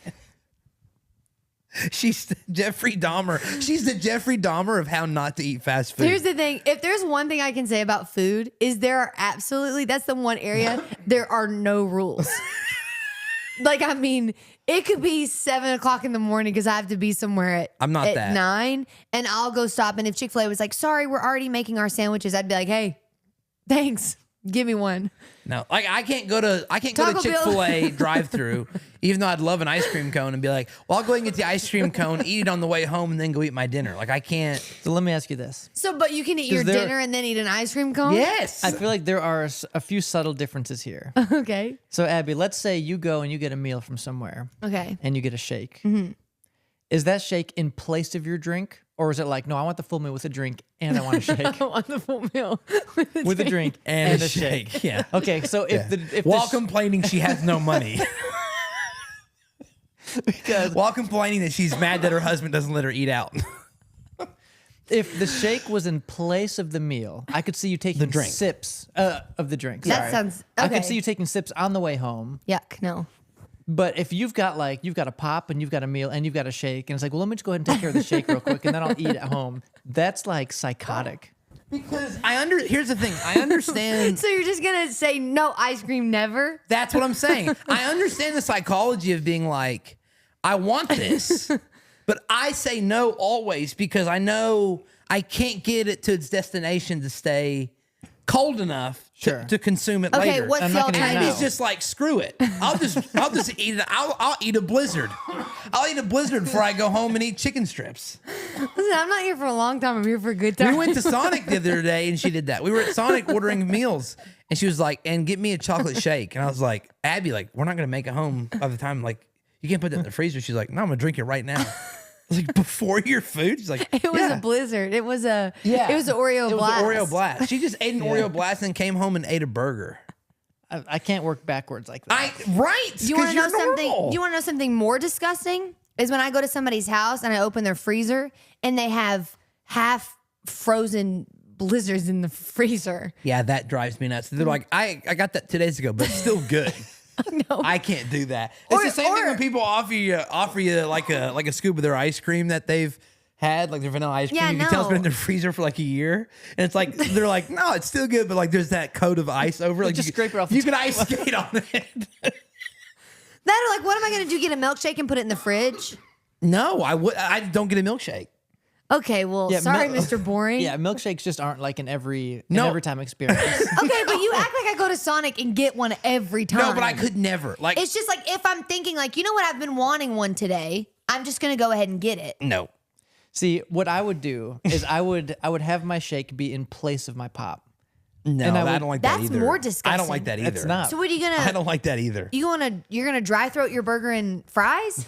She's Jeffrey Dahmer. She's the Jeffrey Dahmer of how not to eat fast food. Here's the thing. If there's one thing I can say about food, is that's the one area there are no rules. Like, I mean, it could be 7 o'clock in the morning because I have to be somewhere I'm not at that. 9, and I'll go stop. And if Chick-fil-A was like, sorry, we're already making our sandwiches, I'd be like, hey, thanks. Give me one. No, like I can't go to Taco Bell. Chick-fil-A drive-through, even though I'd love an ice cream cone and be like, well, I'll go ahead and get the ice cream cone, eat it on the way home, and then go eat my dinner. Like I can't. So let me ask you this. So, but you can eat your there- dinner and then eat an ice cream cone? Yes. I feel like there are a few subtle differences here. Okay. So, Abby, let's say you go and you get a meal from somewhere Okay. and you get a shake. Is that shake in place of your drink? Or is it like, no, I want the full meal with a drink and I want a shake I want the full meal with a drink and and a shake. Yeah. Okay, so While complaining she has no money. because While complaining that she's mad that her husband doesn't let her eat out. if the shake was in place of the meal, I could see you taking drink. sips of the drink. That sorry. sounds- I okay. could see you taking sips on the way home. Yuck, no. But if you've got a pop and you've got a meal and you've got a shake and it's like, well, let me just go ahead and take care of the shake real quick and then I'll eat at home. That's like psychotic. Because here's the thing. I understand. So you're just going to say no ice cream never? That's what I'm saying. I understand the psychology of being like, I want this, but I say no always because I know I can't get it to its destination to stay cold enough Sure. to consume it Okay, later. what's I'm the not gonna eat alternative? now. Abby's just like, screw it. I'll just eat it. I'll eat a blizzard. I'll eat a blizzard before I go home and eat chicken strips. Listen, I'm not here for a long time. I'm here for a good time. We went to Sonic the other day and she did that. We were at Sonic ordering meals and she was like, and get me a chocolate shake. And I was like, Abby, like, we're not going to make it home by the time, like, you can't put that in the freezer. She's like, no, I'm going to drink it right now. I was like, before your food? She's like, It was a blizzard. It was a Yeah. It was an Oreo It was blast. an Oreo blast. She just ate an Oreo blast and came home and ate a burger. I can't work backwards like that. Right. You want to know you're something? normal. You want to know something more disgusting? Is when I go to somebody's house and I open their freezer and they have half frozen blizzards in the freezer. Yeah, that drives me nuts. They're like, I got that 2 days ago, but it's still good. No. I can't do that. It's the same thing or- when people offer you like a scoop of their ice cream that they've had, like their vanilla ice cream. Yeah, You can tell it's been in no. their freezer for like a year, and it's like they're like, no, it's still good, but like there's that coat of ice over. Like Just you, scrape it off the You can ice skate on it. That or like, what am I going to do? Get a milkshake and put it in the fridge? No, I don't get a milkshake. Okay, well, Yeah, sorry, mil- Mr. Boring. Yeah, milkshakes just aren't like an every No. time experience. Okay, but you act like I go to Sonic and get one every time. No, but I could never. Like, It's just like if I'm thinking like, you know what, I've been wanting one today. I'm just going to go ahead and get it. no. See, what I would do is I would have my shake be in place of my pop. No, And I don't like that That's either. more I disgusting. don't like that either. It's not. So what are you I gonna? don't like that either. You're gonna dry throat your burger and fries?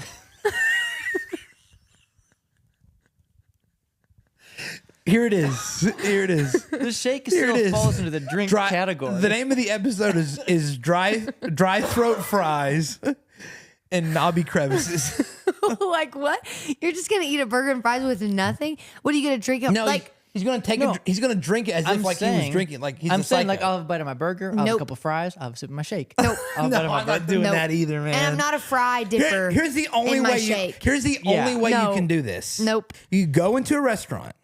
Here it is. Here it is. The shake Here still it is. falls into the drink category. The name of the episode is dry throat fries and knobby crevices. Like what? You're just gonna eat a burger and fries with nothing? What are you gonna drink? No, like he's gonna take No. he's gonna drink it as I'm if like he was saying- drinking. Like he's I'm a saying psycho. like I'll have a bite of my burger, I'll have a Nope. couple fries, I'll have a sip of my shake. Nope. I'll have a no, bite of my I'm not burger. doing Nope. that either, man. and I'm not a fry dipper. Here's the only in my way shake. Here's the Yeah. only way No. you can do this. Nope. You go into a restaurant,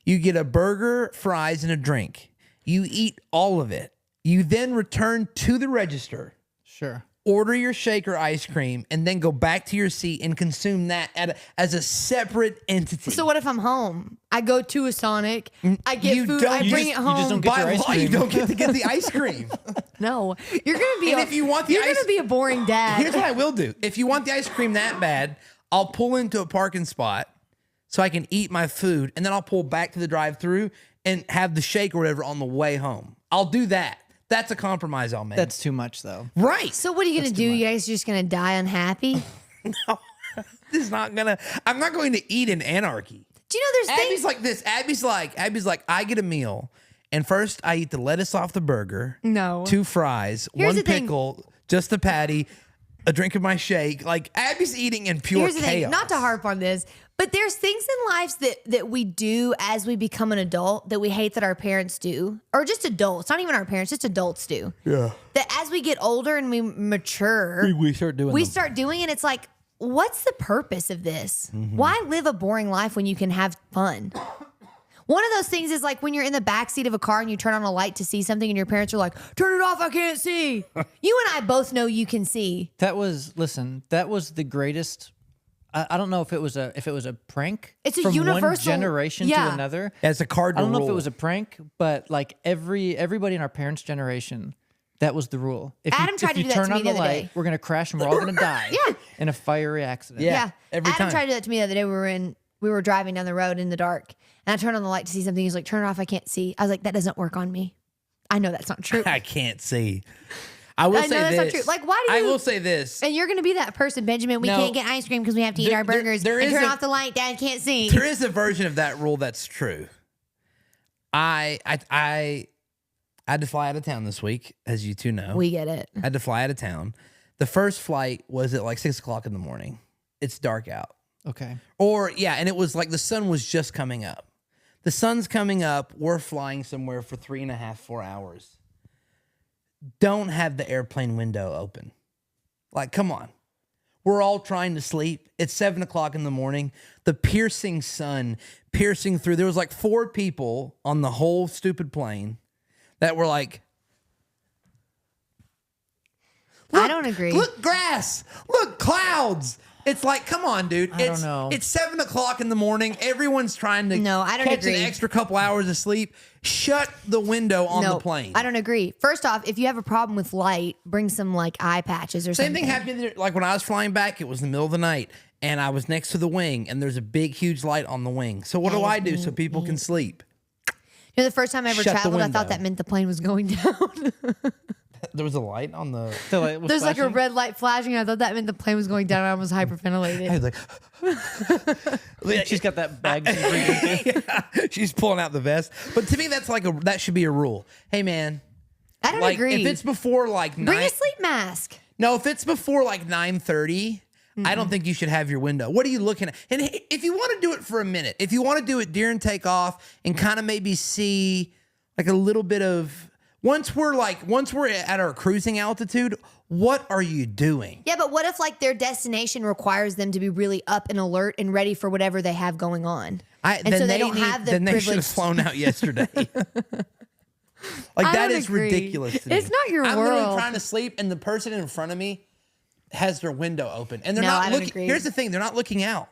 you get a burger, fries, and a drink. You eat all of it. You then return to the register, Sure. order your shake or ice cream, and then go back to your seat and consume that as a separate entity. So what if I'm home? I go to a Sonic. I get You food. don't- I you bring just- it you home. just don't get by your ice law, you cream. don't get to get the ice cream. No, you're gonna be. And if you want the you're ice- gonna be a boring dad. Here's what I will do. If you want the ice cream that bad, I'll pull into a parking spot so I can eat my food, and then I'll pull back to the drive-thru and have the shake or whatever on the way home. I'll do that. That's a compromise I'll make. That's too much though. right. So what are you gonna do? You guys just gonna die unhappy? This is not gonna. I'm not going to eat in anarchy. Do you know there's Abby's things? like this. Abby's like, I get a meal, and first I eat the lettuce off the burger. No. 2 fries, Here's 1 the thing. pickle, just a patty, a drink of my shake. Like Abby's eating in pure Here's the chaos. thing. Not to harp on this, but there's things in lives that we do as we become an adult that we hate that our parents do, or just adults. Not even our parents, just adults do. Yeah. That as we get older and we mature, We start doing. we them. start doing it. It's like, what's the purpose of this? Mm-hmm. Why live a boring life when you can have fun? One of those things is like when you're in the backseat of a car and you turn on a light to see something and your parents are like, turn it off, I can't see. You and I both know you can see. That was the greatest. I don't know if it was a prank. It's a from universal one generation to another. As a cardinal I don't know rule. if it was a prank, but like everybody in our parents' generation, that was the rule. If Adam tried to do that turn to me on the the other light, day. we're gonna crash and we're all gonna die. Yeah. In a fiery accident. Yeah. Every Adam time. tried to do that to me the other day. We were driving down the road in the dark, and I turned on the light to see something. He's like, "Turn it off. I can't see." I was like, "That doesn't work on me. I know that's not true." I can't see. I will I know say that's this. not true. Like, why do I you- will say this. And you're going to be that person, Benjamin. We No. can't get ice cream because we have to eat our burgers. there and is turn a- off the light. Dad can't see. There is a version of that rule that's true. I had to fly out of town this week, as you two know. We get it. I had to fly out of town. The first flight was at like 6 o'clock in the morning. It's dark out. Okay. And it was like the sun was just coming up. The sun's coming up. We're flying somewhere for 3.5, 4 hours. Don't have the airplane window open. Like, come on. We're all trying to sleep. It's 7 o'clock in the morning. The piercing sun piercing through. There was like 4 people on the whole stupid plane that were like, I don't agree. Look, grass. Look, clouds. It's like, come on, dude. I don't know. It's 7 o'clock in the morning. Everyone's trying to No, I don't catch agree. an extra couple hours of sleep. Shut the window on the plane. I don't agree. First off, if you have a problem with light, bring some like eye patches or Same something. thing happened. Like when I was flying back, it was the middle of the night, and I was next to the wing, and there's a big, huge light on the wing. So what do I do so people can sleep? You know, the first time I ever Shut the traveled, I thought window. that meant the plane was going down. There was a light on the. So it was There's like a flashing? red light flashing. I thought that meant the plane was going down. I was hyperventilated. I was like, She's got that bag. She's breathing through. yeah, she's pulling out the vest. But to me, that should be a rule. Hey, man. I don't Like agree. if it's before like Bring 9, a sleep mask. no, if it's before like 9:30, I don't think you should have your window. What are you looking at? And if you want to do it for a minute, if you want to do it during takeoff and kind of maybe see like a little bit of once we're at our cruising altitude, what are you doing? Yeah, but what if like their destination requires them to be really up and alert and ready for whatever they have going on? And so they don't have the then they should privilege. have flown out yesterday. Like I that don't is agree. ridiculous to me. It's not your I'm literally world. trying to sleep, and the person in front of me has their window open, and they're No, not I don't looking. agree. Here's the thing: they're not looking out.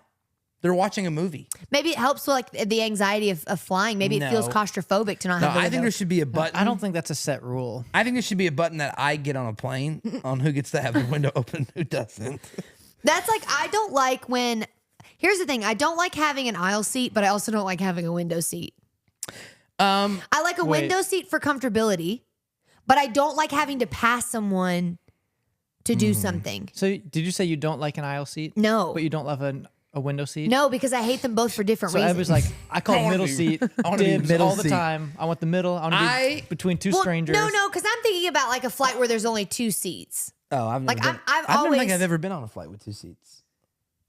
They're watching a movie. Maybe it helps with like the anxiety of flying. Maybe it feels No. claustrophobic to not No, have the I think window. there should be a button. I don't think that's a set rule. I think there should be a button that I get on a plane on who gets to have the window open, who doesn't. That's like I don't like when. Here's the thing: I don't like having an aisle seat, but I also don't like having a window seat. I like a Wait. window seat for comfortability, but I don't like having to pass someone to do something. So did you say you don't like an aisle seat? No. But you don't love a window seat? No, because I hate them both for different So I reasons. was like, I call wanna middle be- seat I wanna be dibs middle all the seat. time. I want the middle. I want to be between two well, strangers. no, because I'm thinking about like a flight where there's only 2 seats. Oh, I've Like, never been, I've I don't think always- I've ever been on a flight with 2 seats.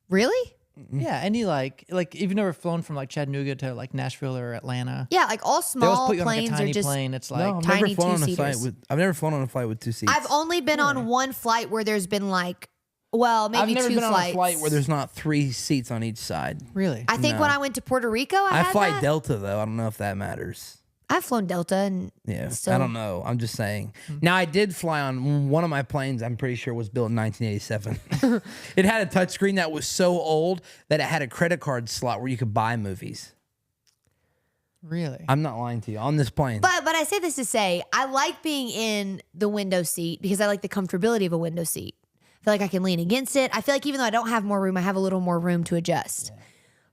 Really? Yeah, any like if you've never flown from like Chattanooga to like Nashville or Atlanta, Yeah, like all they always small put you on like a planes tiny are just. plane. It's like No, I've tiny never flown on a flight two-seaters. with. I've never flown on a flight with 2 seats. I've only been on one flight where there's been like, well, maybe I've never 2 been flights. on a flight where there's not 3 seats on each side. really. I think No. when I went to Puerto Rico, I I had fly that. Delta though. I don't know if that matters. I've flown Delta and Yeah, still, I don't know. I'm just saying. Now, I did fly on one of my planes. I'm pretty sure was built in 1987. It had a touchscreen that was so old that it had a credit card slot where you could buy movies. Really? I'm not lying to you. On this plane, But I say this to say I like being in the window seat because I like the comfortability of a window seat. I feel like I can lean against it. I feel like even though I don't have more room, I have a little more room to adjust.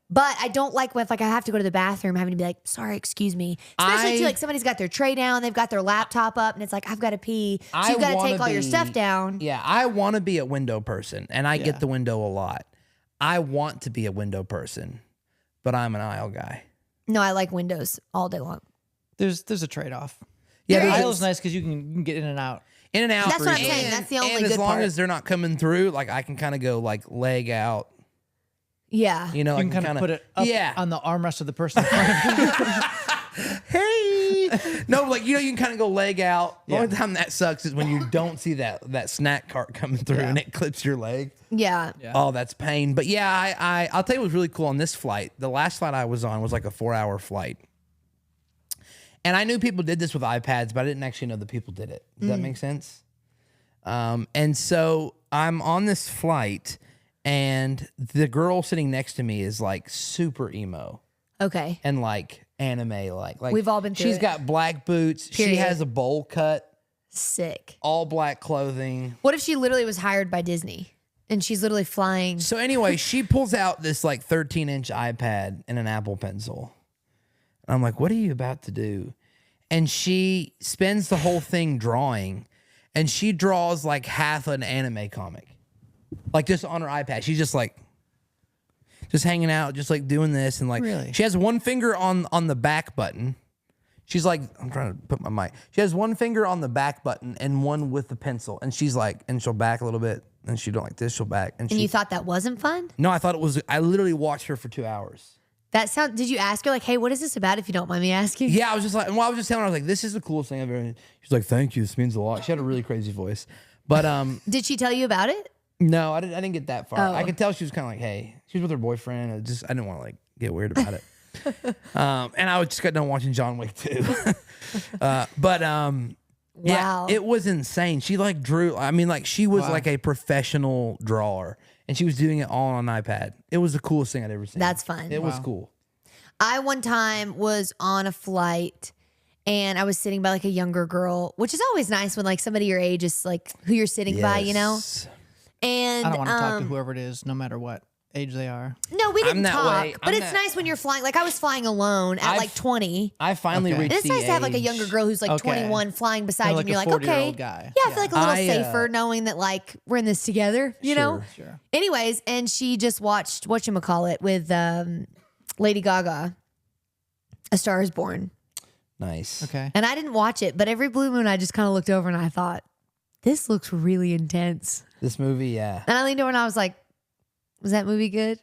But I don't like when if like I have to go to the bathroom having to be like, sorry, excuse me. Especially too, like somebody's got their tray down, they've got their laptop up, and it's like, I've got to pee. So I you've got to wanna take all your be- stuff down. Yeah, I want to be a window person, and I Yeah. get the window a lot. I want to be a window person, but I'm an aisle guy. No, I like windows all day long. There's a trade off. Yeah, There there's Aisle's is. nice because you can get in and out. in and out. That's what I'm and- saying. That's the only and as good long part. as they're not coming through, like I can kind of go like leg out. Yeah. You know, You I can kind of kinda- put it up Yeah. on the armrest of the person in front of you. Hey, no, like you can kind of go leg out. The Yeah. only time that sucks is when you don't see that snack cart coming through Yeah. and it clips your leg. Yeah. Yeah. Oh, that's pain. But yeah, I'll tell you what was really cool on this flight. The last flight I was on was like a 4-hour flight. And I knew people did this with iPads, but I didn't actually know that people did it. Does that make sense? And so I'm on this flight, and the girl sitting next to me is like super emo Okay. and like anime, like We've all been through She's it. got black boots. She Period. has a bowl cut, Sick. all black clothing. What if she literally was hired by Disney and she's literally flying? So anyway, she pulls out this like 13-inch iPad and an Apple Pencil. And I'm like, what are you about to do? And she spends the whole thing drawing, and she draws like half an anime comic. Like just on her iPad. She's just like, just hanging out, just like doing this. And like, Really? she has one finger on the back button. She's like, I'm trying to put my mic. She has one finger on the back button and one with the pencil. And she's like, and she'll back a little bit. And she'll do like this, she'll back. And you thought that wasn't fun? No, I thought it was, I literally watched her for 2 hours. Did you ask her like, hey, what is this about if you don't mind me asking? Yeah, I was just like, well, I was just telling her, I was like, this is the coolest thing I've ever. She's like, thank you, this means a lot. She had a really crazy voice. But Did she tell you about it? no, I didn't get that far. Oh. I could tell she was kind of like, hey, she was with her boyfriend. I didn't want to like get weird about it. And I just got done watching John Wick 2. Yeah, Wow. it was insane. She like drew, I mean, like she was Wow. like a professional drawer, and she was doing it all on an iPad. It was the coolest thing I'd ever seen. That's fun. It was Wow. cool. I one time was on a flight and I was sitting by like a younger girl, which is always nice when like somebody your age is like who you're sitting by, you know? Yes. And I don't want to talk to whoever it is, no matter what age they are. no, we didn't that talk, way. but I'm it's that- nice when you're flying. Like I was flying alone at like 20. I finally Okay. reached And it's the nice to have like a age- younger girl who's like Okay. 21 flying beside you, Like and you're a like, okay, 40-year-old guy. yeah, I feel like a little I, safer knowing that like we're in this together, you know. Sure. Anyways, and she just watched whatchamacallit with Lady Gaga, A Star Is Born. Nice. Okay. And I didn't watch it, but every blue moon I just kind of looked over and I thought, this looks really intense. This movie, yeah. And I leaned over and I was like, was that movie good?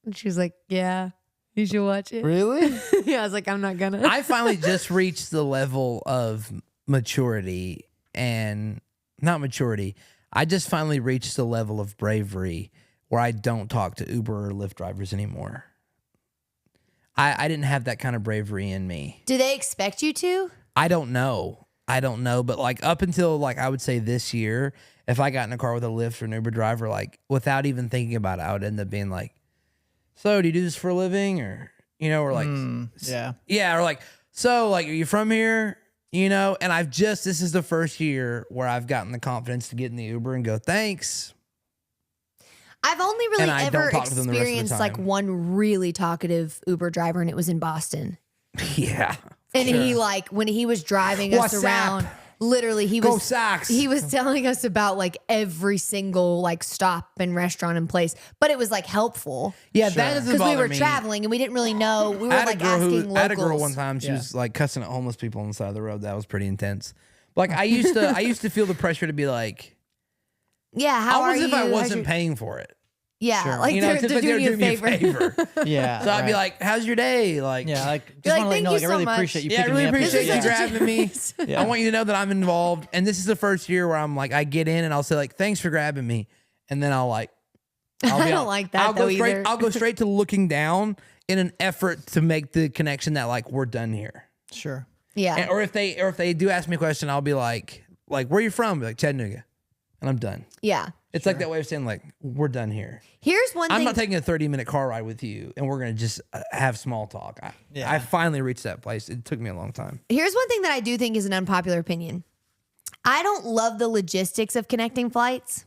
And she was like, yeah, you should watch it. Really? Yeah, I was like, I'm not gonna. I finally just reached the level of maturity, and not maturity. I just finally reached the level of bravery where I don't talk to Uber or Lyft drivers anymore. I didn't have that kind of bravery in me. Do they expect you to? I don't know. But like up until like I would say this year, if I got in a car with a Lyft or an Uber driver, like without even thinking about it, I would end up being like, so do you do this for a living? Or, you know, or like, Yeah. yeah, or like, so like, are you from here? You know, and this is the first year where I've gotten the confidence to get in the Uber and go, thanks. I've only really And I don't ever talk to them the rest of the experienced like time. one really talkative Uber driver, and it was in Boston. Yeah. And he like when he was driving us What's around, up? literally he Go was Sox. he was telling us about like every single like stop and restaurant and place, but it was like helpful Yeah, that doesn't because bother we were me. traveling and we didn't really know. We were I had, like a girl asking I had a girl locals. one time. She Yeah. was like cussing at homeless people on the side of the road. That was pretty intense. Like I used to feel the pressure to be like, Yeah, how are almost you? if I How's wasn't your-" paying for it. Yeah, Sure. like You know, they're, it's just they're like doing you a favor. Yeah. So I'd be right. like, how's your day? Like, yeah, like just like, want to let you know, "Thank like you I so really much." appreciate you yeah, I picking really me up. appreciate here. you grabbing me. Yeah. I want you to know that I'm involved. And this is the first year where I'm like, I get in and I'll say like, thanks for grabbing me. And then I'll like, I don't like that though either. I'll go straight to looking down in an effort to make the connection that like, we're done here. Sure. Yeah, And, or if they do ask me a question, I'll be like, where are you from? Be like, Chattanooga. And I'm done. yeah. It's like that way of saying like, we're done here. Here's one I'm thing. not taking a 30-minute car ride with you, and we're gonna just have small talk. Yeah. I finally reached that place. It took me a long time. Here's one thing that I do think is an unpopular opinion. I don't love the logistics of connecting flights.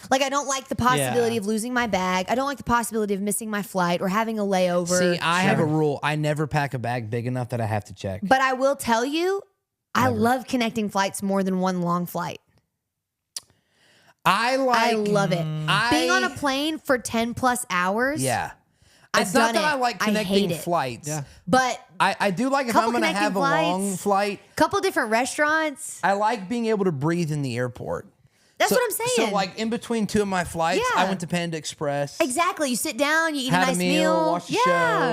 Like, I don't like the possibility Yeah. of losing my bag. I don't like the possibility of missing my flight or having a layover. See, I have a rule. I never pack a bag big enough that I have to check. But I will tell you, I love connecting flights more than one long flight. I love it. Being on a plane for 10 plus hours. Yeah. I've It's not done that I it. like I connecting hate it. flights. Yeah. But I do like if Couple I'm gonna connecting have a long flights. flight. couple different restaurants. I like being able to breathe in the airport. That's what I'm saying. So like in between two of my flights, Yeah. I went to Panda Express. Exactly. You sit down, you eat Had a nice a meal, watched a yeah.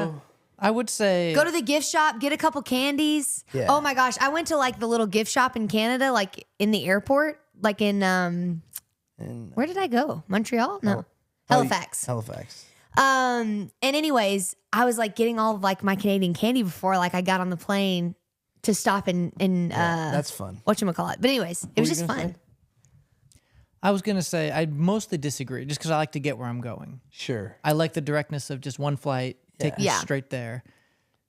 show. I would say Go to the gift shop, get a couple candies. Yeah. Oh my gosh, I went to like the little gift shop in Canada, like in the airport, like in where did I go? Montreal? No, Halifax. Halifax. And anyways, I was like getting all of like my Canadian candy before like I got on the plane to stop and That's fun. whatchamacallit. But anyways, it was just gonna fun. say? I was gonna say I mostly disagree, just because I like to get where I'm going. Sure. I like the directness of just one flight, take me Yeah. straight there.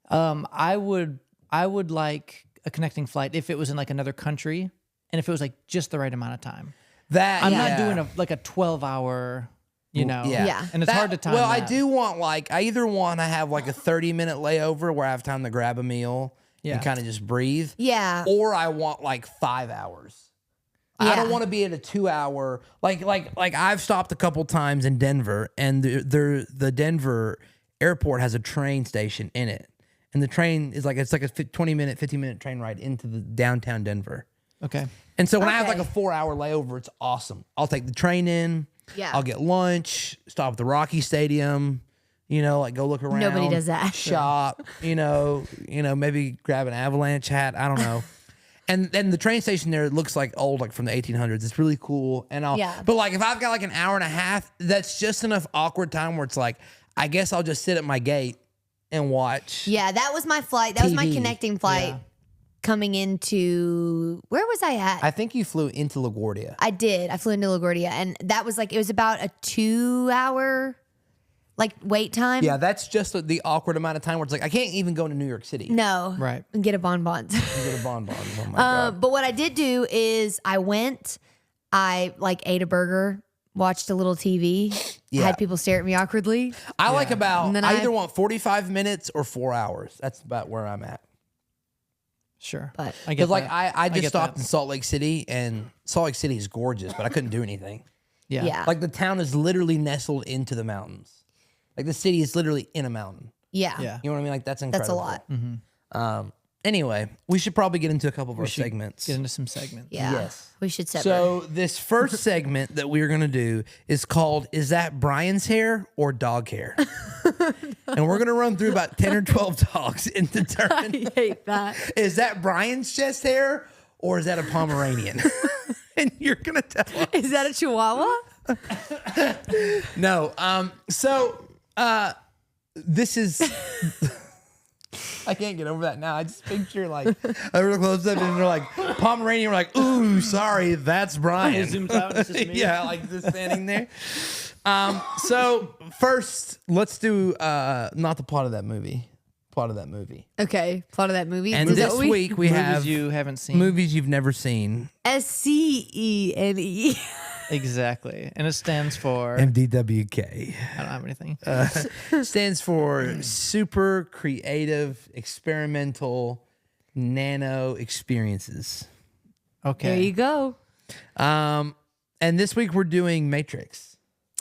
I would like a connecting flight if it was in like another country, and if it was like just the right amount of time. That I'm yeah. not doing a 12-hour, you know. Yeah. Yeah. And it's hard to time. Well, I that. do want I either want to have like a 30-minute layover where I have time to grab a meal Yeah. and kind of just breathe. Yeah. Or I want like 5 hours. I Yeah. don't want to be at a 2-hour like I've stopped a couple times in Denver, and the Denver airport has a train station in it. And the train is like, it's like a 20-minute, 15-minute train ride into the downtown Denver. Okay. And so when I have Okay. like a 4-hour layover, it's awesome. I'll take the train in. Yeah. I'll get lunch, stop at the Rocky Stadium, like go look around. Nobody does that. Shop, maybe grab an Avalanche hat. I don't know. And then the train station there looks like old, like from the 1800s. It's really cool. And but like if I've got like an hour and a half, that's just enough awkward time where it's like, I guess I'll just sit at my gate and watch. Yeah, that was my flight. That was my TV. connecting flight Yeah. coming into, where was I at? I think you flew into LaGuardia. I did. I flew into LaGuardia, and that was like, it was about a 2-hour wait time. Yeah, that's just the awkward amount of time where it's like, I can't even go to New York City. No. Right. And get a bonbon. And get a bonbon. Oh my God. But what I did do is I ate a burger, watched a little TV, Yeah. had people stare at me awkwardly. I like about, And then I I- either want 45 minutes or 4 hours. That's about where I'm at. Sure. But- I get Because like that. I just get stopped that. in Salt Lake City, and Salt Lake City is gorgeous, but I couldn't do anything. Yeah. Yeah. Like the town is literally nestled into the mountains. Like the city is literally in a mountain. Yeah. Yeah. You know what I mean? Like that's That's incredible. a lot. Anyway, we should probably get into a couple of our segments. Get into some segments. Yeah. Yes. We should separate. So this first segment that we're gonna do is called "Is that Brian's hair or dog hair?" And we're gonna run through about 10 or 12 dogs and determine I hate that. is that Brian's chest hair or is that a Pomeranian? And you're gonna tell us. Is that a Chihuahua? No. This is. I can't get over that now. I just picture like a real close up, and they're like Pomeranian. We're like, ooh, sorry, that's Brian. Yeah, like just standing there. So first, let's do not the plot of that movie. Plot of that movie. Okay. Plot of that movie. And Is that this what we- week we Movies have you haven't seen. movies you've never seen. SCENE. Exactly. And it stands for MDWK. I don't have anything. Stands for Super Creative Experimental Nano Experiences. Okay. There you go. And this week we're doing Matrix.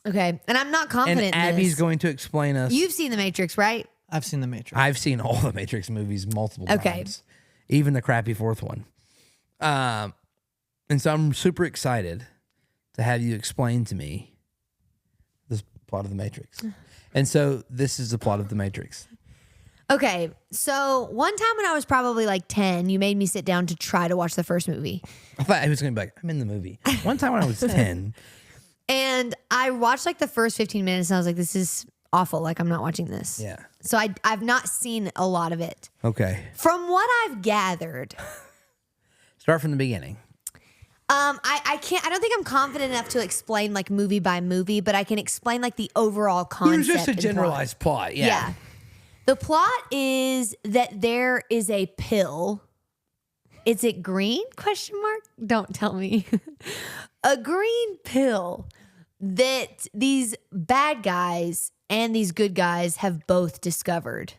Okay. And I'm not And confident in Abby's this. going to explain us. You've seen The Matrix, right? I've seen The Matrix. I've seen all the Matrix movies multiple Okay. times. Even the crappy fourth one. And so I'm super excited to have you explain to me this plot of the Matrix. And so this is the plot of the Matrix. Okay. So one time when I was probably like 10, you made me sit down to try to watch the first movie. I thought I was going to be like, I'm in the movie. One time when I was 10, And I watched like the first 15 minutes and I was like, this is awful. Like, I'm not watching this. yeah. So I've not seen a lot of it. Okay. From what I've gathered, Start from the beginning. I don't think I'm confident enough to explain like movie by movie, but I can explain like the overall concept. It was just a and plot. generalized plot. Yeah. The plot is that there is a pill. Is it green? Question mark? Don't tell me. A green pill that these bad guys and these good guys have both discovered.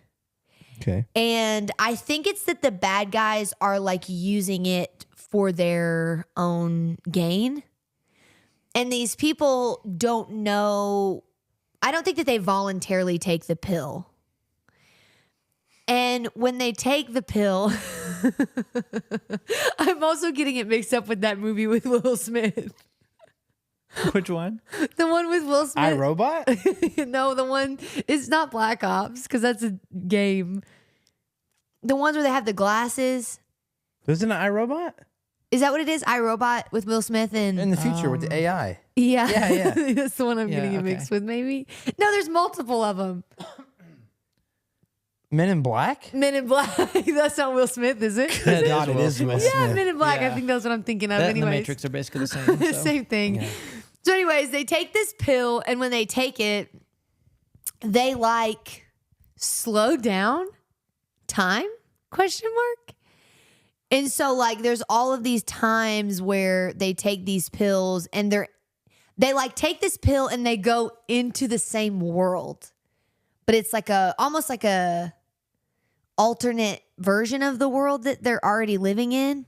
Okay. And I think it's that the bad guys are like using it for their own gain. And these people don't know. I don't think that they voluntarily take the pill. And when they take the pill, I'm also getting it mixed up with that movie with Will Smith. Which one? The one with Will Smith. iRobot? No, the one, it's not Black Ops because that's a game. The ones where they have the glasses. Wasn't it iRobot? Is that what it is? iRobot with Will Smith and In the future with the AI. yeah, Yeah. that's the one I'm Yeah, getting it okay. mixed with. Maybe no, there's multiple of them. Men in Black? Men in Black. That's not Will Smith, is it? Good God, it is Will Smith. Yeah, Men in Black. I Yeah. think that's what I'm thinking of. That and the Anyways, Matrix are basically the same. So. same thing. So, anyways, they take this pill, and when they take it, they like slow down time? Question mark. And so, like, there's all of these times where they take these pills, and they like take this pill and they go into the same world, but it's like almost like a alternate version of the world that they're already living in,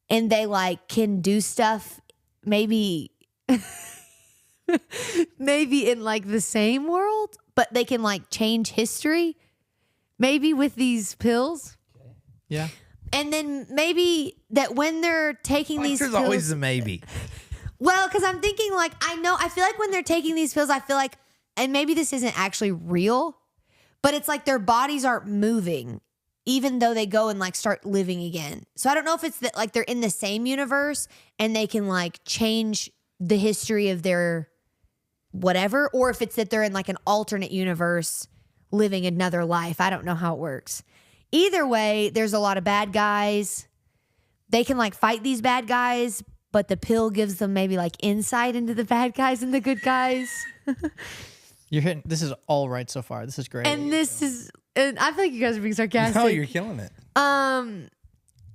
and they like can do stuff maybe in like the same world, but they can like change history maybe with these pills. Yeah. And then maybe that when they're taking these There's pills, always a maybe. well, because I'm thinking like I feel like when they're taking these pills, I feel like, and maybe this isn't actually real, but it's like their bodies aren't moving, even though they go and like start living again. So I don't know if it's that like they're in the same universe and they can like change the history of their whatever, or if it's that they're in like an alternate universe living another life. I don't know how it works. Either way, there's a lot of bad guys. They can like fight these bad guys, but the pill gives them maybe like insight into the bad guys and the good guys. You're hitting. This is all right so far. This is great. And this is, and I feel like you guys are being sarcastic. No, you're killing it.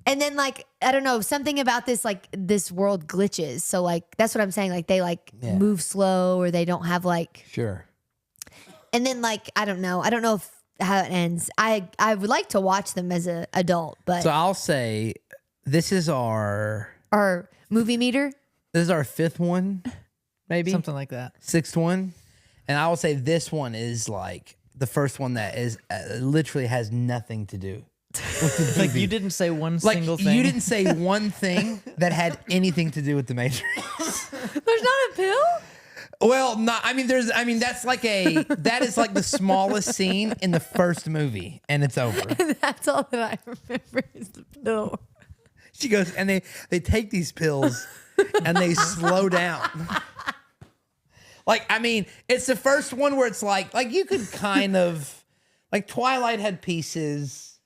And then like, I don't know, something about this, like this world glitches. So like, that's what I'm saying. Like they like move slow, or they don't have like, Sure. and then like, I don't know how it ends. I would like to watch them as an adult, but So I'll say this is our movie meter. This is our fifth one, maybe Something like that. sixth one, and I will say this one is like the first one that is literally has nothing to do. With the Like movie. you didn't say one Like single thing. you didn't say one thing that had anything to do with the Matrix. There's not a pill? Well, not. I mean, that's like that is like the smallest scene in the first movie, and it's over. That's all that I remember is the pill. She goes, and they take these pills and they slow down. Like, I mean, it's the first one where it's like you could kind of like Twilight had pieces,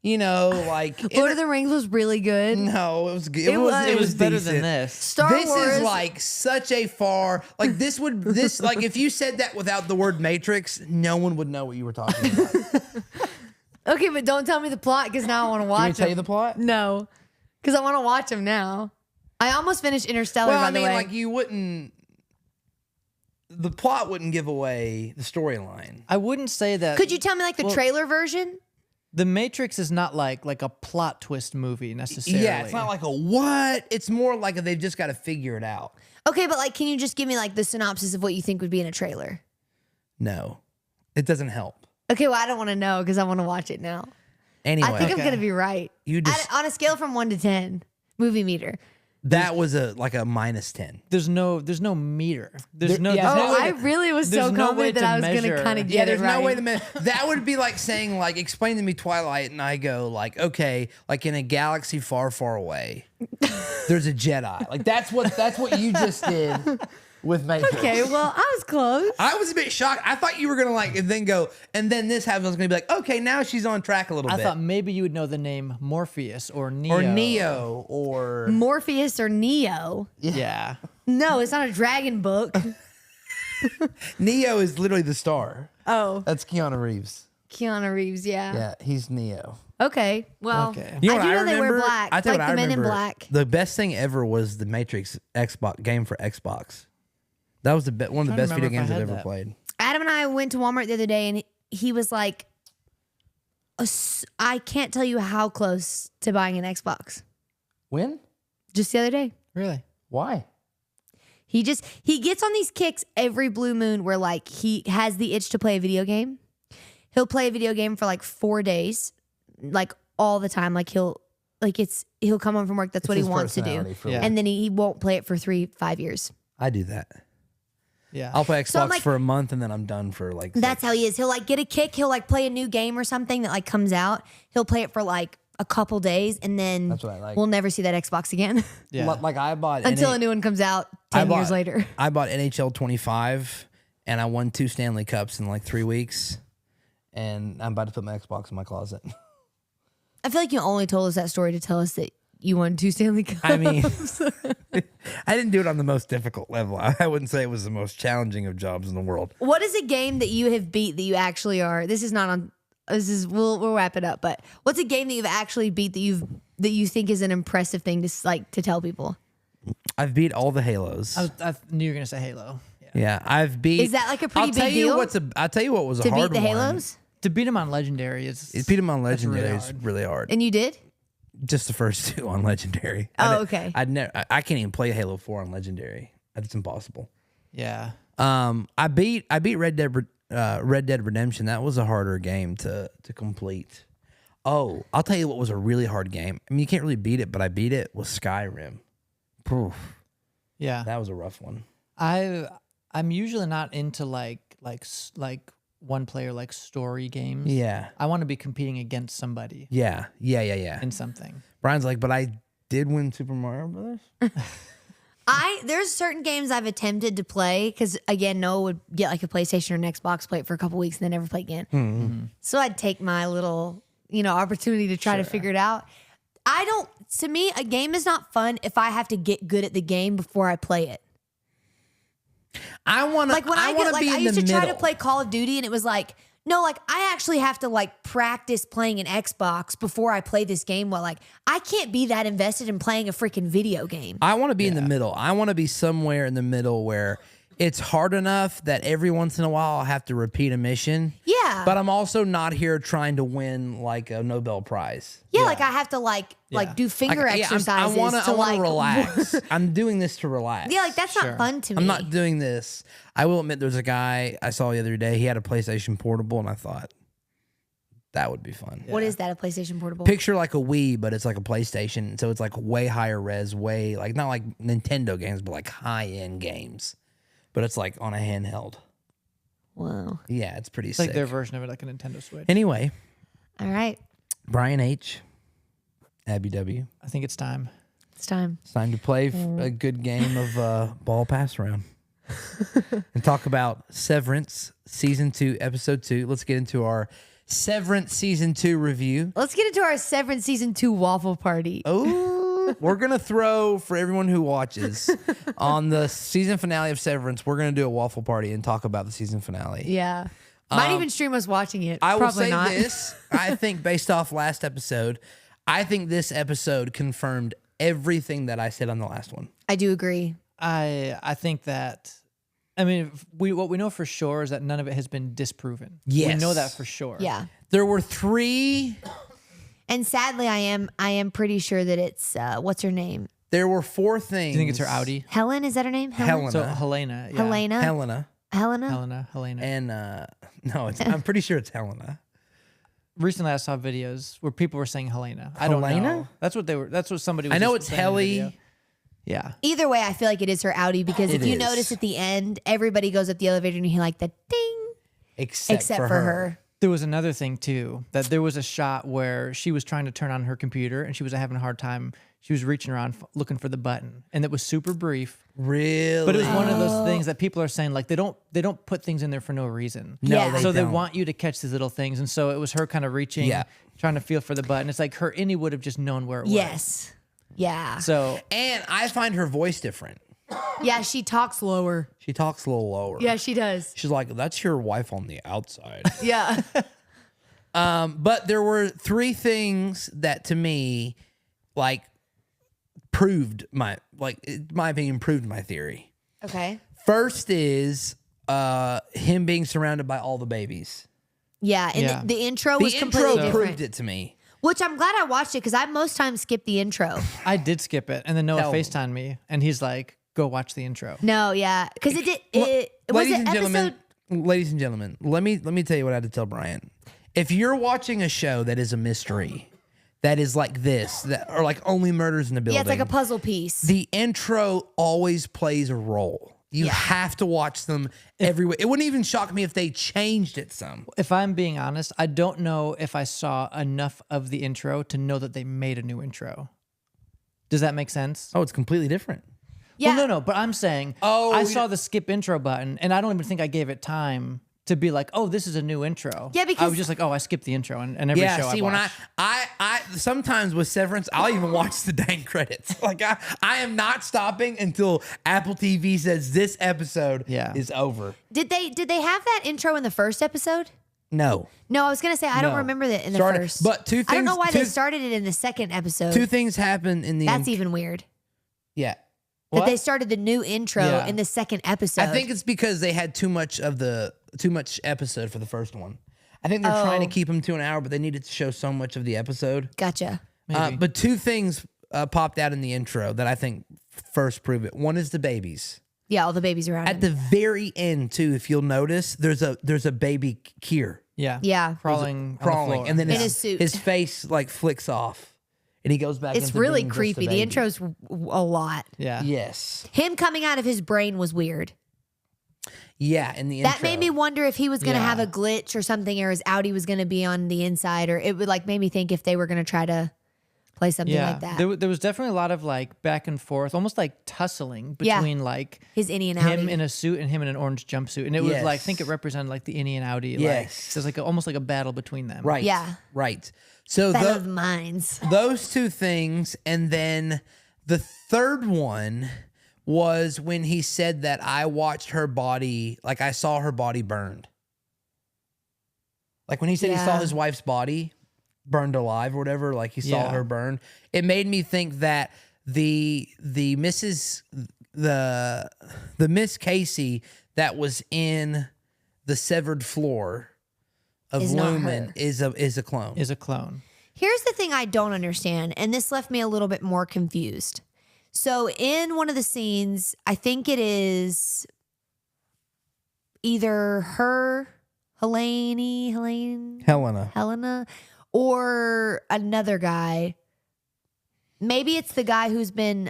you know, like Lord of the Rings was really good. No, it was good. It was It was better decent. than this. Star This Wars is like such a far like this like if you said that without the word Matrix, no one would know what you were talking about. Okay, but don't tell me the plot because now I want to watch Can we tell you them. the plot? No, because I want to watch them now. I almost finished Interstellar, Well, by I the mean, way. like you wouldn't. The plot wouldn't give away the storyline. I wouldn't say that. Could you tell me like the trailer version? The Matrix is not like a plot twist movie necessarily. Yeah, it's not like a what. It's more like they've just got to figure it out. Okay, but like, can you just give me like the synopsis of what you think would be in a trailer? No, it doesn't help. Okay, well, I don't want to know because I want to watch it now. Anyway, I think I'm gonna be right. You just on a scale from 1 to 10, movie meter. that was a -10. There's no meter. There's no. yeah. there's no Oh, way I to- really was there's so no way confident that to I was gonna measure. kind of get Yeah, it there's right. no way to that would be like saying like explain to me Twilight, and I go like okay, like in a galaxy far, far away, there's a Jedi. Like that's what you just did with Matrix. Okay, well, I was close. I was a bit shocked. I thought you were gonna like and then go and then this happens. I was gonna be like okay, now she's on track a little I bit. thought maybe you would know the name Morpheus or Neo. or Neo or Morpheus or Neo? Yeah. No, it's not a dragon book. Neo is literally the star. Oh, That's Keanu Reeves. Keanu Reeves, yeah. Yeah, he's Neo. Okay, well, Okay. You know I what do I know remember? they wear black, I tell like you what the I Men in remember. Black. The best thing ever was the Matrix Xbox game for Xbox. That was one of the trying to best video remember if games I I've had ever that. played. Adam and I went to Walmart the other day, and he was like, I can't tell you how close to buying an Xbox. When? Just the other day. Really? Why? He gets on these kicks every blue moon where like he has the itch to play a video game. He'll play a video game for like 4 days, like all the time. Like he'll come home from work. That's what he his wants to do. personality for Yeah. life. And then he won't play it for 5 years. I do that. Yeah. I'll play So I'm Xbox like- for a month and then I'm done for like. That's how he is. He'll like get a kick. He'll like play a new game or something that like comes out. He'll play it for like a couple days and then That's what I like. we'll never see that Xbox again yeah. Like I bought until a new one comes out 10 years later. I bought NHL 25 and I won 2 Stanley Cups in like 3 weeks. and I'm about to put my Xbox in my closet. I feel like you only told us that story to tell us that you won 2 Stanley Cups. I mean, I didn't do it on the most difficult level. I wouldn't say it was the most challenging of jobs in the world. What is a game that you have beat that you actually are? This is not on. This is we'll wrap it up. But what's a game that you've actually beat that you think is an impressive thing to tell people? I've beat all the Halos. I knew you were gonna say Halo. Yeah, I've beat. Is that like a pretty I'll tell big you deal? I'll tell you what was a To hard beat the one. Halos, To beat him on Legendary is Beat him on that's really Legendary is hard. really hard. and you did. Just the first 2 on Legendary. Oh, okay. I can't even play Halo 4 on Legendary. That's impossible. Yeah. I beat Red Dead Redemption. That was a harder game to complete. Oh, I'll tell you what was a really hard game. I mean, you can't really beat it, but I beat it with Skyrim. Poof, Yeah. that was a rough one. I'm usually not into like one player like story games. Yeah. I want to be competing against somebody Yeah. in something. Brian's like, but I did win Super Mario Brothers. There's certain games I've attempted to play because again, Noah would get like a PlayStation or an Xbox, play it for a couple weeks, and then never play again. Mm-hmm. So I'd take my little opportunity to try to figure it out. To me, a game is not fun if I have to get good at the game before I play it. I want to. Like when I used to try to play Call of Duty, and it was like, no, like I actually have to like practice playing an Xbox before I play this game. Well, like I can't be that invested in playing a freaking video game. I want to be in the middle. I want to be somewhere in the middle where it's hard enough that every once in a while I'll have to repeat a mission. Yeah. But I'm also not here trying to win like a Nobel Prize. Yeah, like I have to like do finger exercises I want to like relax. I'm doing this to relax. Yeah, like that's not fun to me. I'm not doing this. I will admit there's a guy I saw the other day. He had a PlayStation Portable, and I thought that would be fun. What is that? A PlayStation Portable? Picture like a Wii, but it's like a PlayStation. So it's like way higher res, way like not like Nintendo games, but like high end games. But it's like on a handheld. Wow. Yeah, it's pretty It's sick. like their version of it, like a Nintendo Switch. Anyway, All right, Brian H, Abbey W. I think it's time. it's time. It's time to play a good game of ball pass around and talk about Severance Season 2, Episode 2. Let's get into our Severance Season 2 review. Let's get into our Severance Season 2 waffle party. Oh, we're going to throw, for everyone who watches, on the season finale of Severance, we're going to do a waffle party and talk about the season finale. Yeah. Might even stream us watching it. I will Probably say not. this. I think based off last episode, I think this episode confirmed everything that I said on the last one. I do agree. I think that. I mean, what we know for sure is that none of it has been disproven. Yes. We know that for sure. Yeah. There were 3... And sadly, I am pretty sure that it's what's her name? There were 4 things. Do you think it's her Audi? Helen, is that her name? Helena. So Helena. Yeah. Helena. Helena. Helena. And no, I'm pretty sure it's Helena. Recently, I saw videos where people were saying Helena. I don't Helena? know. That's what somebody was I know just it's saying in the Helly. video. Yeah. Either way, I feel like it is her Audi because if It you is. notice at the end, everybody goes up the elevator and you hear like the ding, Except except for her. There was another thing too, that there was a shot where she was trying to turn on her computer and she was having a hard time. She was reaching around looking for the button, and it was super brief. Really? But it was one of those things that people are saying like they don't put things in there for no reason. No, Yeah. they So they don't. want you to catch these little things, and so it was her kind of reaching, Yeah. trying to feel for the button. It's like her innie would have just known where it was. Yes. Yeah. So And I find her voice different. Yeah, she talks lower. She talks a little lower. Yeah, she does. She's like, that's your wife on the outside. Yeah. But there were 3 things that to me, like, proved my opinion, proved my theory. Okay. First is him being surrounded by all the babies. Yeah, and Yeah. The intro The was intro completely different. proved it to me. Which I'm glad I watched it because I most times skip the intro. I did skip it, and then Noah Hell. FaceTimed me, and he's like, "Go watch the intro." No, yeah, because it did. It was Ladies it and episode. gentlemen, let me tell you what I had to tell Brian. If you're watching a show that is a mystery, that is like this, or like only murders in the building, Yeah, it's like a puzzle piece. the intro always plays a role. You have to watch them every week. It wouldn't even shock me if they changed it some. If I'm being honest, I don't know if I saw enough of the intro to know that they made a new intro. Does that make sense? Oh, it's completely different. Yeah. Well, no, but I'm saying Oh, I saw the skip intro button, and I don't even think I gave it time to be like, oh, this is a new intro. Yeah, I because- was just like, oh, I skipped the intro and every Yeah, show see, I when watch. I sometimes with Severance, I'll even watch the dang credits. Like I am not stopping until Apple TV says this episode is over. Did they have that intro in the first episode? No. No, I was gonna say I don't No. remember that in the Started- first. but two I don't know things- why they two- started it in the second episode. Two things happen in the That's even weird. Yeah. What? That they started the new intro Yeah. in the second episode. I think it's because they had too much episode for the first one. I think they're trying to keep them to an hour, but they needed to show so much of the episode. Gotcha. But two things popped out in the intro that I think first prove it. One is the babies. Yeah, all the babies around At him. the very end, too, if you'll notice, there's a baby Kier Yeah. Yeah. Crawling, crawling, on the floor. and then In his suit. his face like flicks off, and he goes back. It's into really being just a creepy. The baby. intro's a lot. yeah. Yes. Him coming out of his brain was weird. Yeah, in the intro. That made me wonder if he was going to Yeah. have a glitch or something, or his Audi was going to be on the inside, or it would like made me think if they were going to try to play something Yeah. like that. There was definitely a lot of like back and forth, almost like tussling Yeah. between like His Innie and him Audi. in a suit and him in an orange jumpsuit. And it was like, I think it Yes. represented like the Innie and Audi. Yes. Like, so it's like almost like a battle between them. Right. Yeah. Right. So Battle of the Minds. those two things, and then the third one was when he said that I watched her body, like I saw her body burned. Like when he said he saw Yeah. his wife's body burned alive or whatever, like he saw Yeah. her burned. It made me think that the Miss Casey that was in the severed floor of Is not Lumen her. is a clone. Is a clone. Here's the thing I don't understand, and this left me a little bit more confused. So in one of the scenes, I think it is either her, Helena, or another guy. Maybe it's the guy who's been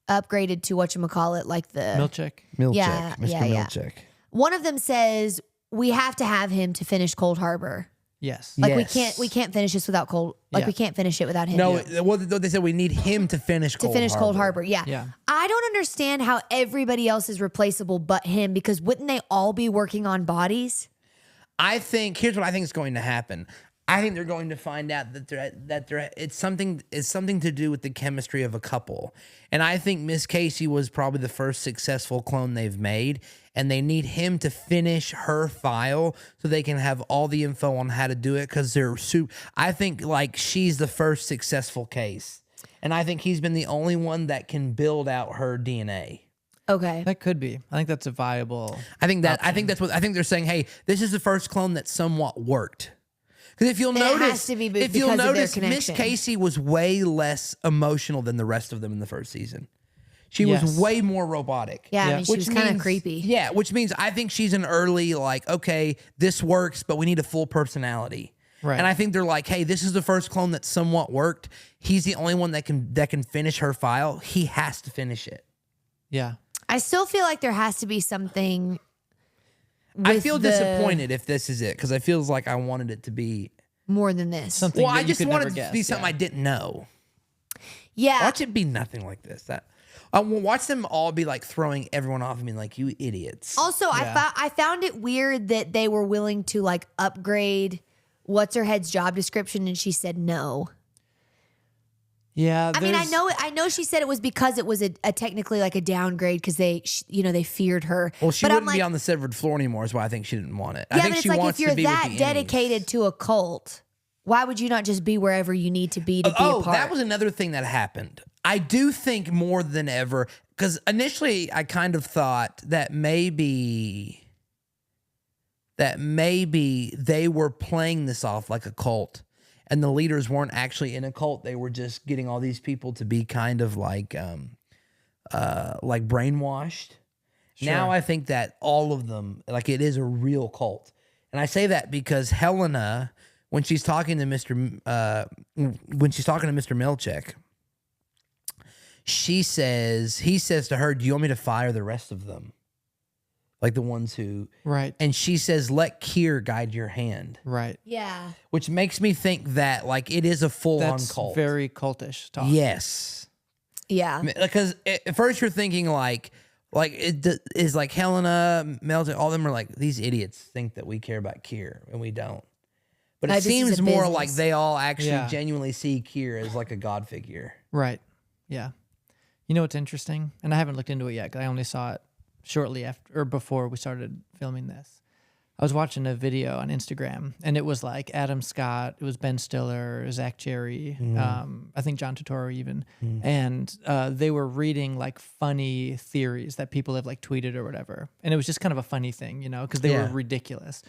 upgraded to whatchamacallit, like the Milchick. Milchick, Yeah, Mr. yeah, yeah. Milchick. one of them says we have to have him to finish Cold Harbor. Yes. Like Yes. we can't finish this without Cold. Like Yeah. we can't finish it without him. No, well, they said we need him to finish Cold Harbor. Yeah. Yeah. I don't understand how everybody else is replaceable but him, because wouldn't they all be working on bodies? I think here's what I think is going to happen. I think they're going to find out that it's something to do with the chemistry of a couple. And I think Miss Casey was probably the first successful clone they've made, and they need him to finish her file so they can have all the info on how to do it, because I think like she's the first successful case. And I think he's been the only one that can build out her DNA. Okay. That could be. I think that's a viable. I think they're saying, hey, this is the first clone that somewhat worked. Because if you'll Then it notice, has to be because of their Miss connection. Casey was way less emotional than the rest of them in the first season. She was Yes. way more robotic. Yeah, I Yeah. mean, she was kind of creepy. Yeah, which means I think she's an early like, okay, this works, but we need a full personality. Right. And I think they're like, hey, this is the first clone that somewhat worked. He's the only one that can finish her file. He has to finish it. Yeah. I still feel like there has to be something. I with feel the- disappointed if this is it, because I feels like I wanted it to be. more than this. Something Well, that I you just could wanted never it to guess. be something yeah. I didn't know. Yeah. Watch it be nothing like this. That watch them all be like throwing everyone off. I mean, like, you idiots. Also, Yeah. I found it weird that they were willing to like upgrade what's her head's job description, and she said no. Yeah. I mean, I there's- know she said it was because it was a technically like a downgrade because they feared her. Well, she but wouldn't I'm be like, on the severed floor anymore. Is why I think she didn't want it. yeah, I think but it's she like wants if you're to be with that the dedicated Innies. to a cult, why would you not just be wherever you need to be a part? That was another thing that happened. I do think more than ever, because initially I kind of thought that maybe they were playing this off like a cult, and the leaders weren't actually in a cult. They were just getting all these people to be kind of like brainwashed. Now I think that all of them, like, it is a real cult. And I say that because Helena, when she's talking to Mr. Milchick, he says to her, "Do you want me to fire the rest of them? Like the ones who..." Right. And she says, "Let Kier guide your hand," Right. Yeah. which makes me think that like it is a full-on That's cult. very cultish talk. Yes. Yeah. Because at first you're thinking like like is like Helena, Melton, all of them are like, these idiots think that we care about Kier and we don't. But it This is seems a more business. like they all actually Yeah. genuinely see Kier as like a god figure. Right. Yeah. You know what's interesting? And I haven't looked into it yet because I only saw it shortly after or before we started filming this. I was watching a video on Instagram, and it was like Adam Scott, it was Ben Stiller, Zach Cherry, I think John Turturro even, and they were reading like funny theories that people have like tweeted or whatever, and it was just kind of a funny thing, you know, because they were ridiculous.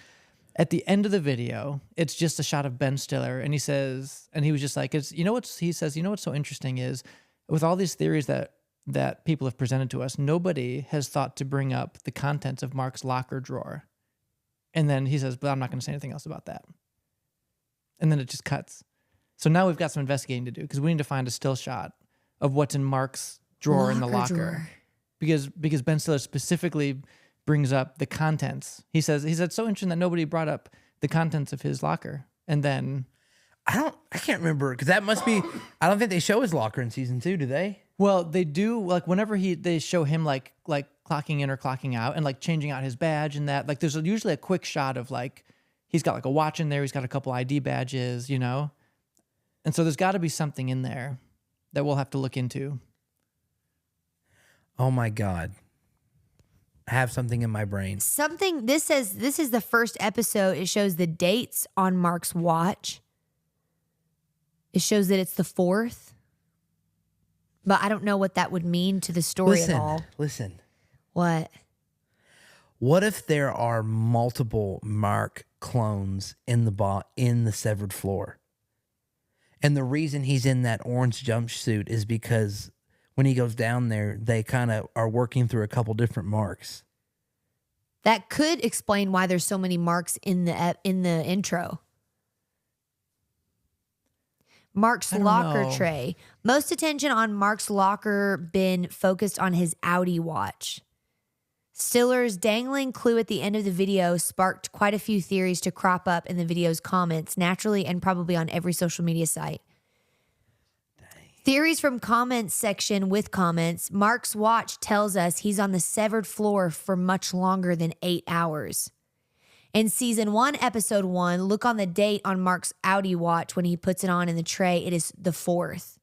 At the end of the video, it's just a shot of Ben Stiller, and he says, and he was just like, "It's he says, you know what's so interesting is with all these theories that people have presented to us, nobody has thought to bring up the contents of Mark's locker drawer." And then he says, but I'm not going to say anything else about that. And then it just cuts. So now we've got some investigating to do because we need to find a still shot of what's in Mark's drawer in the locker. Drawer. Because Ben Stiller specifically brings up the contents. He said it's so interesting that nobody brought up the contents of his locker. And then I can't remember because that must be. I don't think they show his locker in season 2, do they? well, they do like whenever they show him like clocking in or clocking out and like changing out his badge and that, like there's usually a quick shot of like he's got like a watch in there, he's got a couple ID badges, you know? And so there's got to be something in there that we'll have to look into. Oh my God. I have something in my brain. This says this is the first episode. It shows the dates on Mark's watch. It shows that it's the 4th. But I don't know what that would mean to the story at all. Listen. What? What if there are multiple Mark clones in the severed floor? And the reason he's in that orange jumpsuit is because when he goes down there, they kind of are working through a couple different Marks. That could explain why there's so many Marks in the intro. Mark's I don't locker know. tray. Most attention on Mark's locker bin focused on his Audi watch. Stiller's dangling clue at the end of the video sparked quite a few theories to crop up in the video's comments, naturally and probably on every social media site. Theories from comments section with comments. Mark's watch tells us he's on the severed floor for much longer than 8 hours. In season 1, episode 1, look on the date on Mark's Audi watch when he puts it on in the tray. It is the 4th.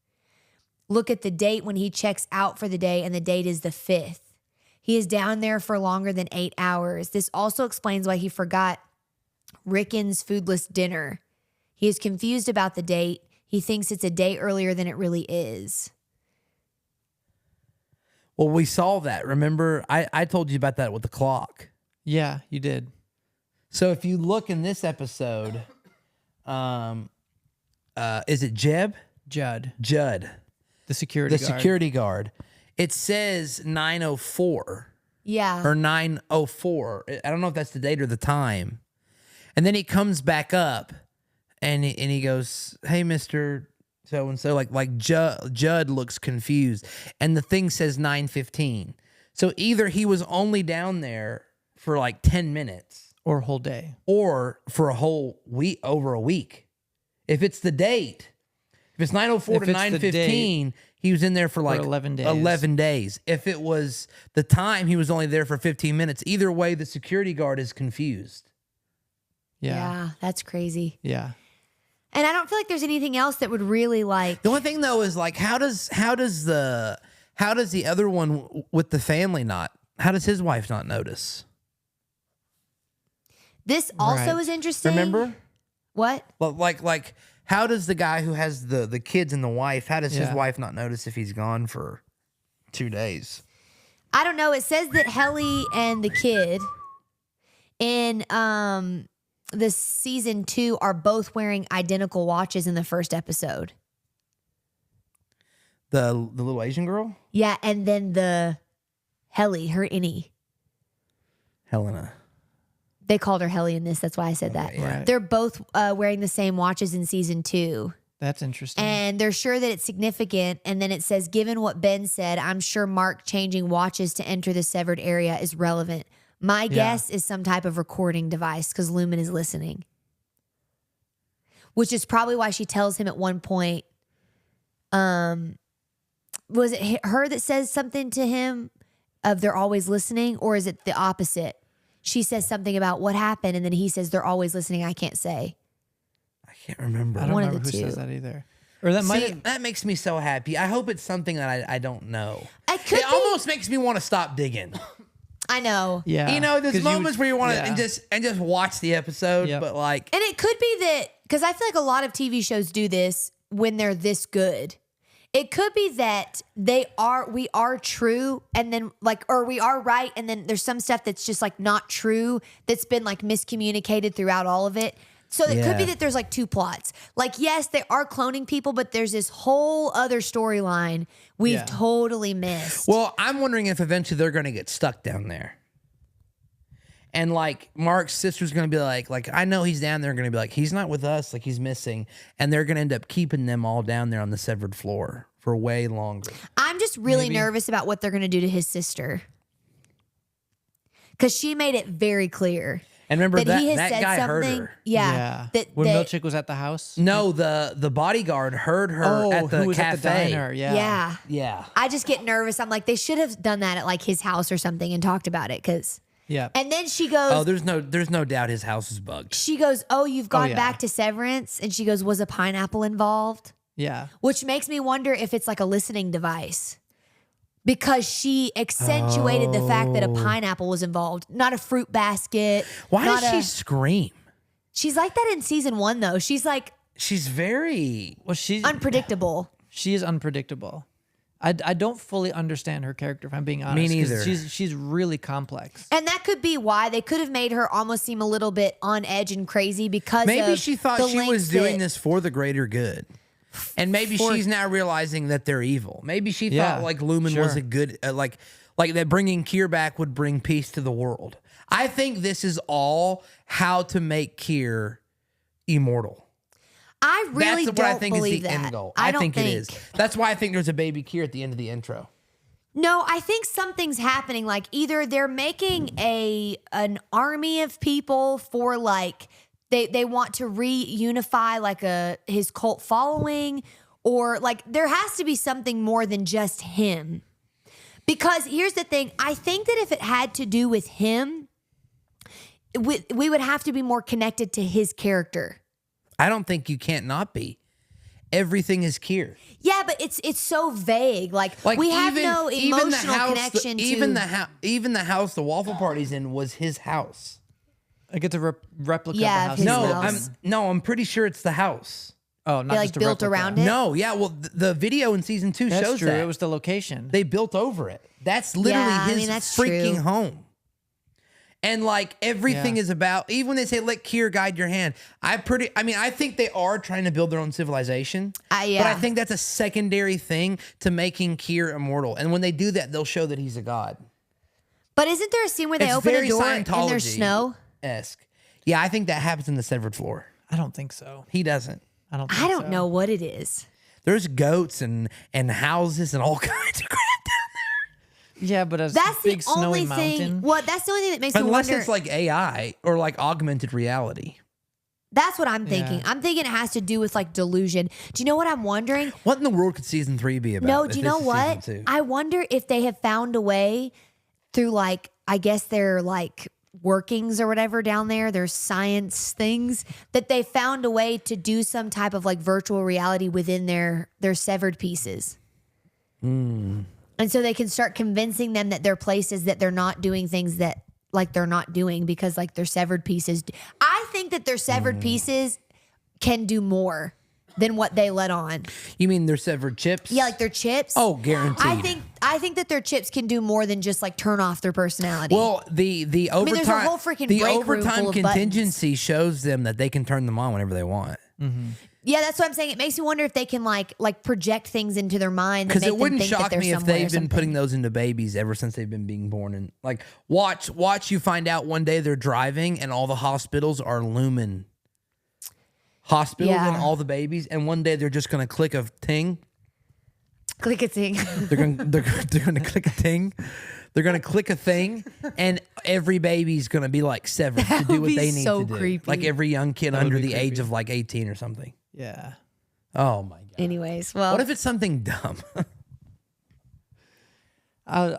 Look at the date when he checks out for the day, and the date is the 5th. He is down there for longer than 8 hours. This also explains why he forgot Rickon's foodless dinner. He is confused about the date. He thinks it's a day earlier than it really is. Well, we saw that. Remember, I told you about that with the clock. Yeah, you did. So if you look in this episode, is it Jeb? Judd, The the security guard. security guard. It says 9:04 Yeah. or 9:04. I don't know if that's the date or the time. And then he comes back up and he goes, "Hey, Mr. So and so," like Judd looks confused, and the thing says 9:15. So either he was only down there for like 10 minutes or whole day. or for a whole week, over a week. If it's the date, if it's 9:04 to If it's the 9:15, he was in there for like 11 days. 11 days. If it was the time, he was only there for 15 minutes. Either way, the security guard is confused. Yeah. That's crazy. Yeah. And I don't feel like there's anything else that would really like. The only thing though is like, how does the other one with the family how does his wife not notice? This also Right. is interesting. Remember? What? Like how does the guy who has the kids and the wife, how does his Yeah. wife not notice if he's gone for 2 days? I don't know. It says that Helly and the kid in the season 2 are both wearing identical watches in the first episode. The little Asian girl? Yeah, and then the Helly, her innie. Helena. They called her Helly in this. That's why I said that. yeah. Right. They're both wearing the same watches in season 2. That's interesting. And they're sure that it's significant. And then it says, given what Ben said, I'm sure Mark changing watches to enter the severed area is relevant. My guess is some type of recording device because Lumen is listening. Which is probably why she tells him at one point, was it her that says something to him of they're always listening, or is it the opposite? She says something about what happened, and then he says they're always listening. I can't say. I can't remember. I don't One of remember the who two. says that either. Or that might See, have, that makes me so happy. I hope it's something that I don't know. It could It be. almost makes me want to stop digging. I know. yeah. You know, there's 'Cause moments where you want to yeah. and just watch the episode, Yep. but like And it could be that, because I feel like a lot of TV shows do this when they're this good. It could be that we are true, and then like, or we are right, and then there's some stuff that's just like not true that's been like miscommunicated throughout all of it. So it could be Yeah. that there's like two plots. Like, yes, they are cloning people, but there's this whole other storyline we've Yeah. totally missed. Well, I'm wondering if eventually they're going to get stuck down there. And like Mark's sister's going to be like I know he's down there, going to be like, he's not with us, like he's missing. And they're going to end up keeping them all down there on the severed floor for way longer. I'm just really Maybe. nervous about what they're going to do to his sister. Because she made it very clear. And remember that he has that said guy heard something. her. Yeah. When that- Milkshake was at the house? No, the bodyguard heard her Oh, at the who was cafe. at the diner? Yeah. yeah. Yeah. I just get nervous. I'm like, they should have done that at like his house or something and talked about it. Cause, Yeah. and then she goes, Oh, there's no doubt his house is bugged. oh, you've gone yeah. back to Severance. And she goes, was a pineapple involved? Yeah. Which makes me wonder if it's like a listening device. Because she accentuated the fact that a pineapple was involved, not a fruit basket. Why not does she scream? She's like that in season 1, though. She's like She's very Well, she unpredictable. is unpredictable. I don't fully understand her character, if I'm being honest. 'cause neither. She's really complex. And that could be why they could have made her almost seem a little bit on edge and crazy because maybe of she thought the she was lengths doing that- this for the greater good. And maybe she's now realizing that they're evil. Maybe she Yeah, thought like Lumen was sure. a good like that bringing Kier back would bring peace to the world. I think this is all how to make Kier immortal. I really That's don't what I think is believe the that. end goal. I I don't think it is. That's why I think there's a baby Kier at the end of the intro. No, I think something's happening. Like either they're making an army of people for like they want to reunify like his cult following, or like there has to be something more than just him. Because here's the thing, I think that if it had to do with him, we would have to be more connected to his character. I don't think you can't not be. Everything is Kier. Yeah, but it's so vague. Like we have no emotional connection to even the house the waffle party's in was his house. I get the replica Yeah, of the house. his No, house. I'm pretty sure it's the house. Oh, not They, like, just a built replica. around it? No, yeah, well the video in season 2 That's shows true. that. It was the location. They built over it. That's literally Yeah, I his mean, that's freaking true. home. And like everything Yeah. is about, even when they say let Kier guide your hand, I think they are trying to build their own civilization. Yeah. But I think that's a secondary thing to making Kier immortal. And when they do that, they'll show that he's a god. But isn't there a scene where they It's open a very door and there's snow? Scientology-esque. Yeah, I think that happens in the severed floor. I don't think so. He doesn't. I don't. Think I don't so. know what it is. There's goats and houses and all kinds of crap down Yeah, but a That's the big snowy only mountain. thing. Well, that's the only thing that makes there. me Unless wonder. it's like AI or like augmented reality. That's what I'm thinking. Yeah. I'm thinking it has to do with like delusion. Do you know what I'm wondering? What in the world could season 3 be about? No, if do you this know is what? season 2? I wonder if they have found a way through like, I guess their like workings or whatever down there, their science things, that they found a way to do some type of like virtual reality within their severed pieces. And so they can start convincing them that they're places that they're not doing things that like they're not doing because like their severed pieces. I think that their severed pieces can do more than what they let on. You mean their severed chips? Yeah, like their chips. Oh, guaranteed. I think that their chips can do more than just like turn off their personality. Well, the overtime, mean, there's a whole freaking the break room overtime full of contingency shows them that they can turn them on whenever they want. yeah, that's what I'm saying. It makes me wonder if they can like project things into their mind that Because make it them wouldn't think that shock they're me if somewhere or they've been something. putting those into babies ever since they've been being born. And like, watch you find out one day they're driving and all the hospitals are Lumen hospitals Yeah. and all the babies, and one day they're just gonna click a ting. Click a thing. They're gonna click a ting. They're gonna click a thing, and every baby's gonna be like severed to do would what be they need so to do. creepy. Like every young kid would under be the age creepy. of like 18 or something. Yeah. Oh my god! Anyways, well, What if it's something dumb? I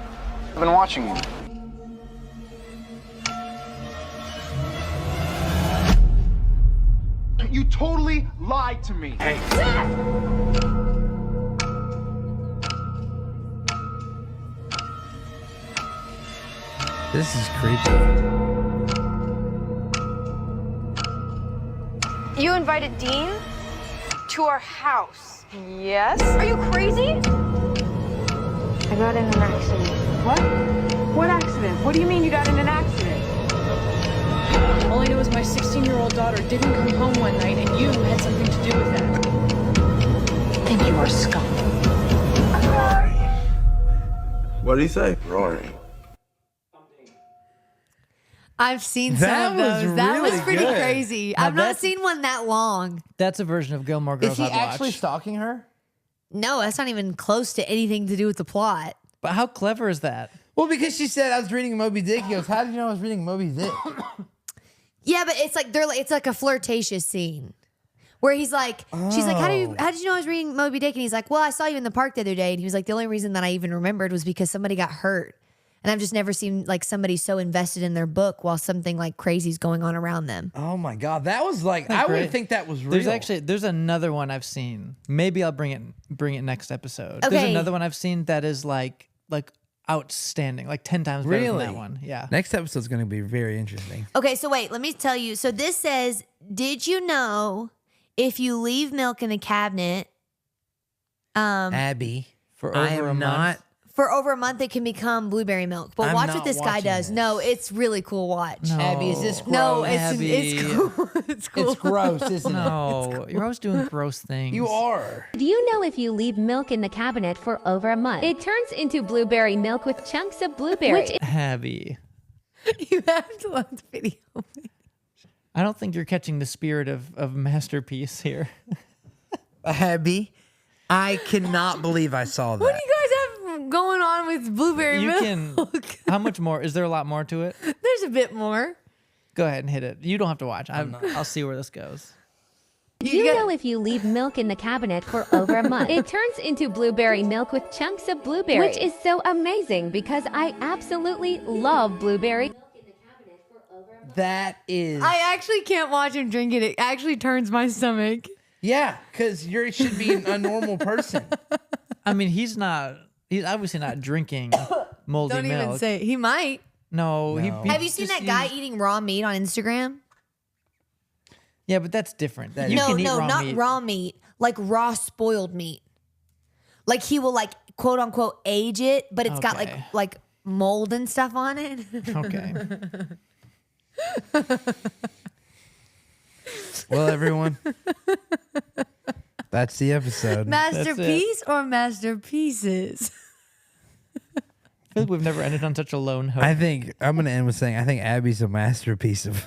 I've been watching you. You totally lied to me. Hey. This is creepy. You invited Dean to our house. Yes. Are you crazy? I got in an accident. What? What accident? What do you mean you got in an accident? All I know is my 16-year-old daughter didn't come home one night and you had something to do with that. I think you are scum. What did he say? Rory. I've seen That some of those. was That was really pretty good. crazy. Now I've not that's- seen one that long. That's a version of Gilmore Girls Is he I'd actually watch. stalking her? No, that's not even close to anything to do with the plot. But how clever is that? Well, because she said I was reading Moby Dick. He goes, "How did you know I was reading Moby Dick?" Yeah, but it's like it's like a flirtatious scene where he's like, she's like, how did you know I was reading Moby Dick? And he's like, well, I saw you in the park the other day. And he was like, the only reason that I even remembered was because somebody got hurt. And I've just never seen like somebody so invested in their book while something like crazy's going on around them. Oh my god, that was like I great? would think that was real. There's another one I've seen. Maybe I'll bring it next episode. There's Okay. another one I've seen that is like outstanding, like 10 times better than that one. Yeah. Next episode's going to be very interesting. Okay, so wait, let me tell you. So this says, did you know if you leave milk in the cabinet Abby, For I over a am month. not. for over a month, it can become blueberry milk. But I'm watch not what this guy watching does. this. No, it's really cool. Watch. No. Abby, is this gross? No, Abby. it's cool. It's cool. It's gross, isn't it? No, you're always doing gross things. You are. Do you know if you leave milk in the cabinet for over a month, it turns into blueberry milk with chunks of blueberry? Which Abby. You have to watch the video. I don't think you're catching the spirit of Masterpiece here. Abby, I cannot believe I saw that. What do you guys have going on with blueberry You milk? can. How much more? Is there a lot more to it? There's a bit more. Go ahead and hit it. You don't have to watch. I'll see where this goes. Do you know if you leave milk in the cabinet for over a month, it turns into blueberry milk with chunks of blueberry, which is so amazing because I absolutely love blueberry. That is. I actually can't watch him drink it. It actually turns my stomach. Yeah, because you should be a normal person. I mean, he's obviously not drinking moldy Don't milk. even say it. He might. No. He Have you seen just that guy used- eating raw meat on Instagram? Yeah, but that's different. You No, can eat no, raw not meat. raw meat. Like raw spoiled meat. Like he will like quote unquote age it, but it's got Okay. like mold and stuff on it. Okay. Well, everyone, that's the episode. Masterpiece or masterpieces? I feel like we've never ended on such a lone hope. I think I'm going to end with saying I think Abby's a masterpiece of.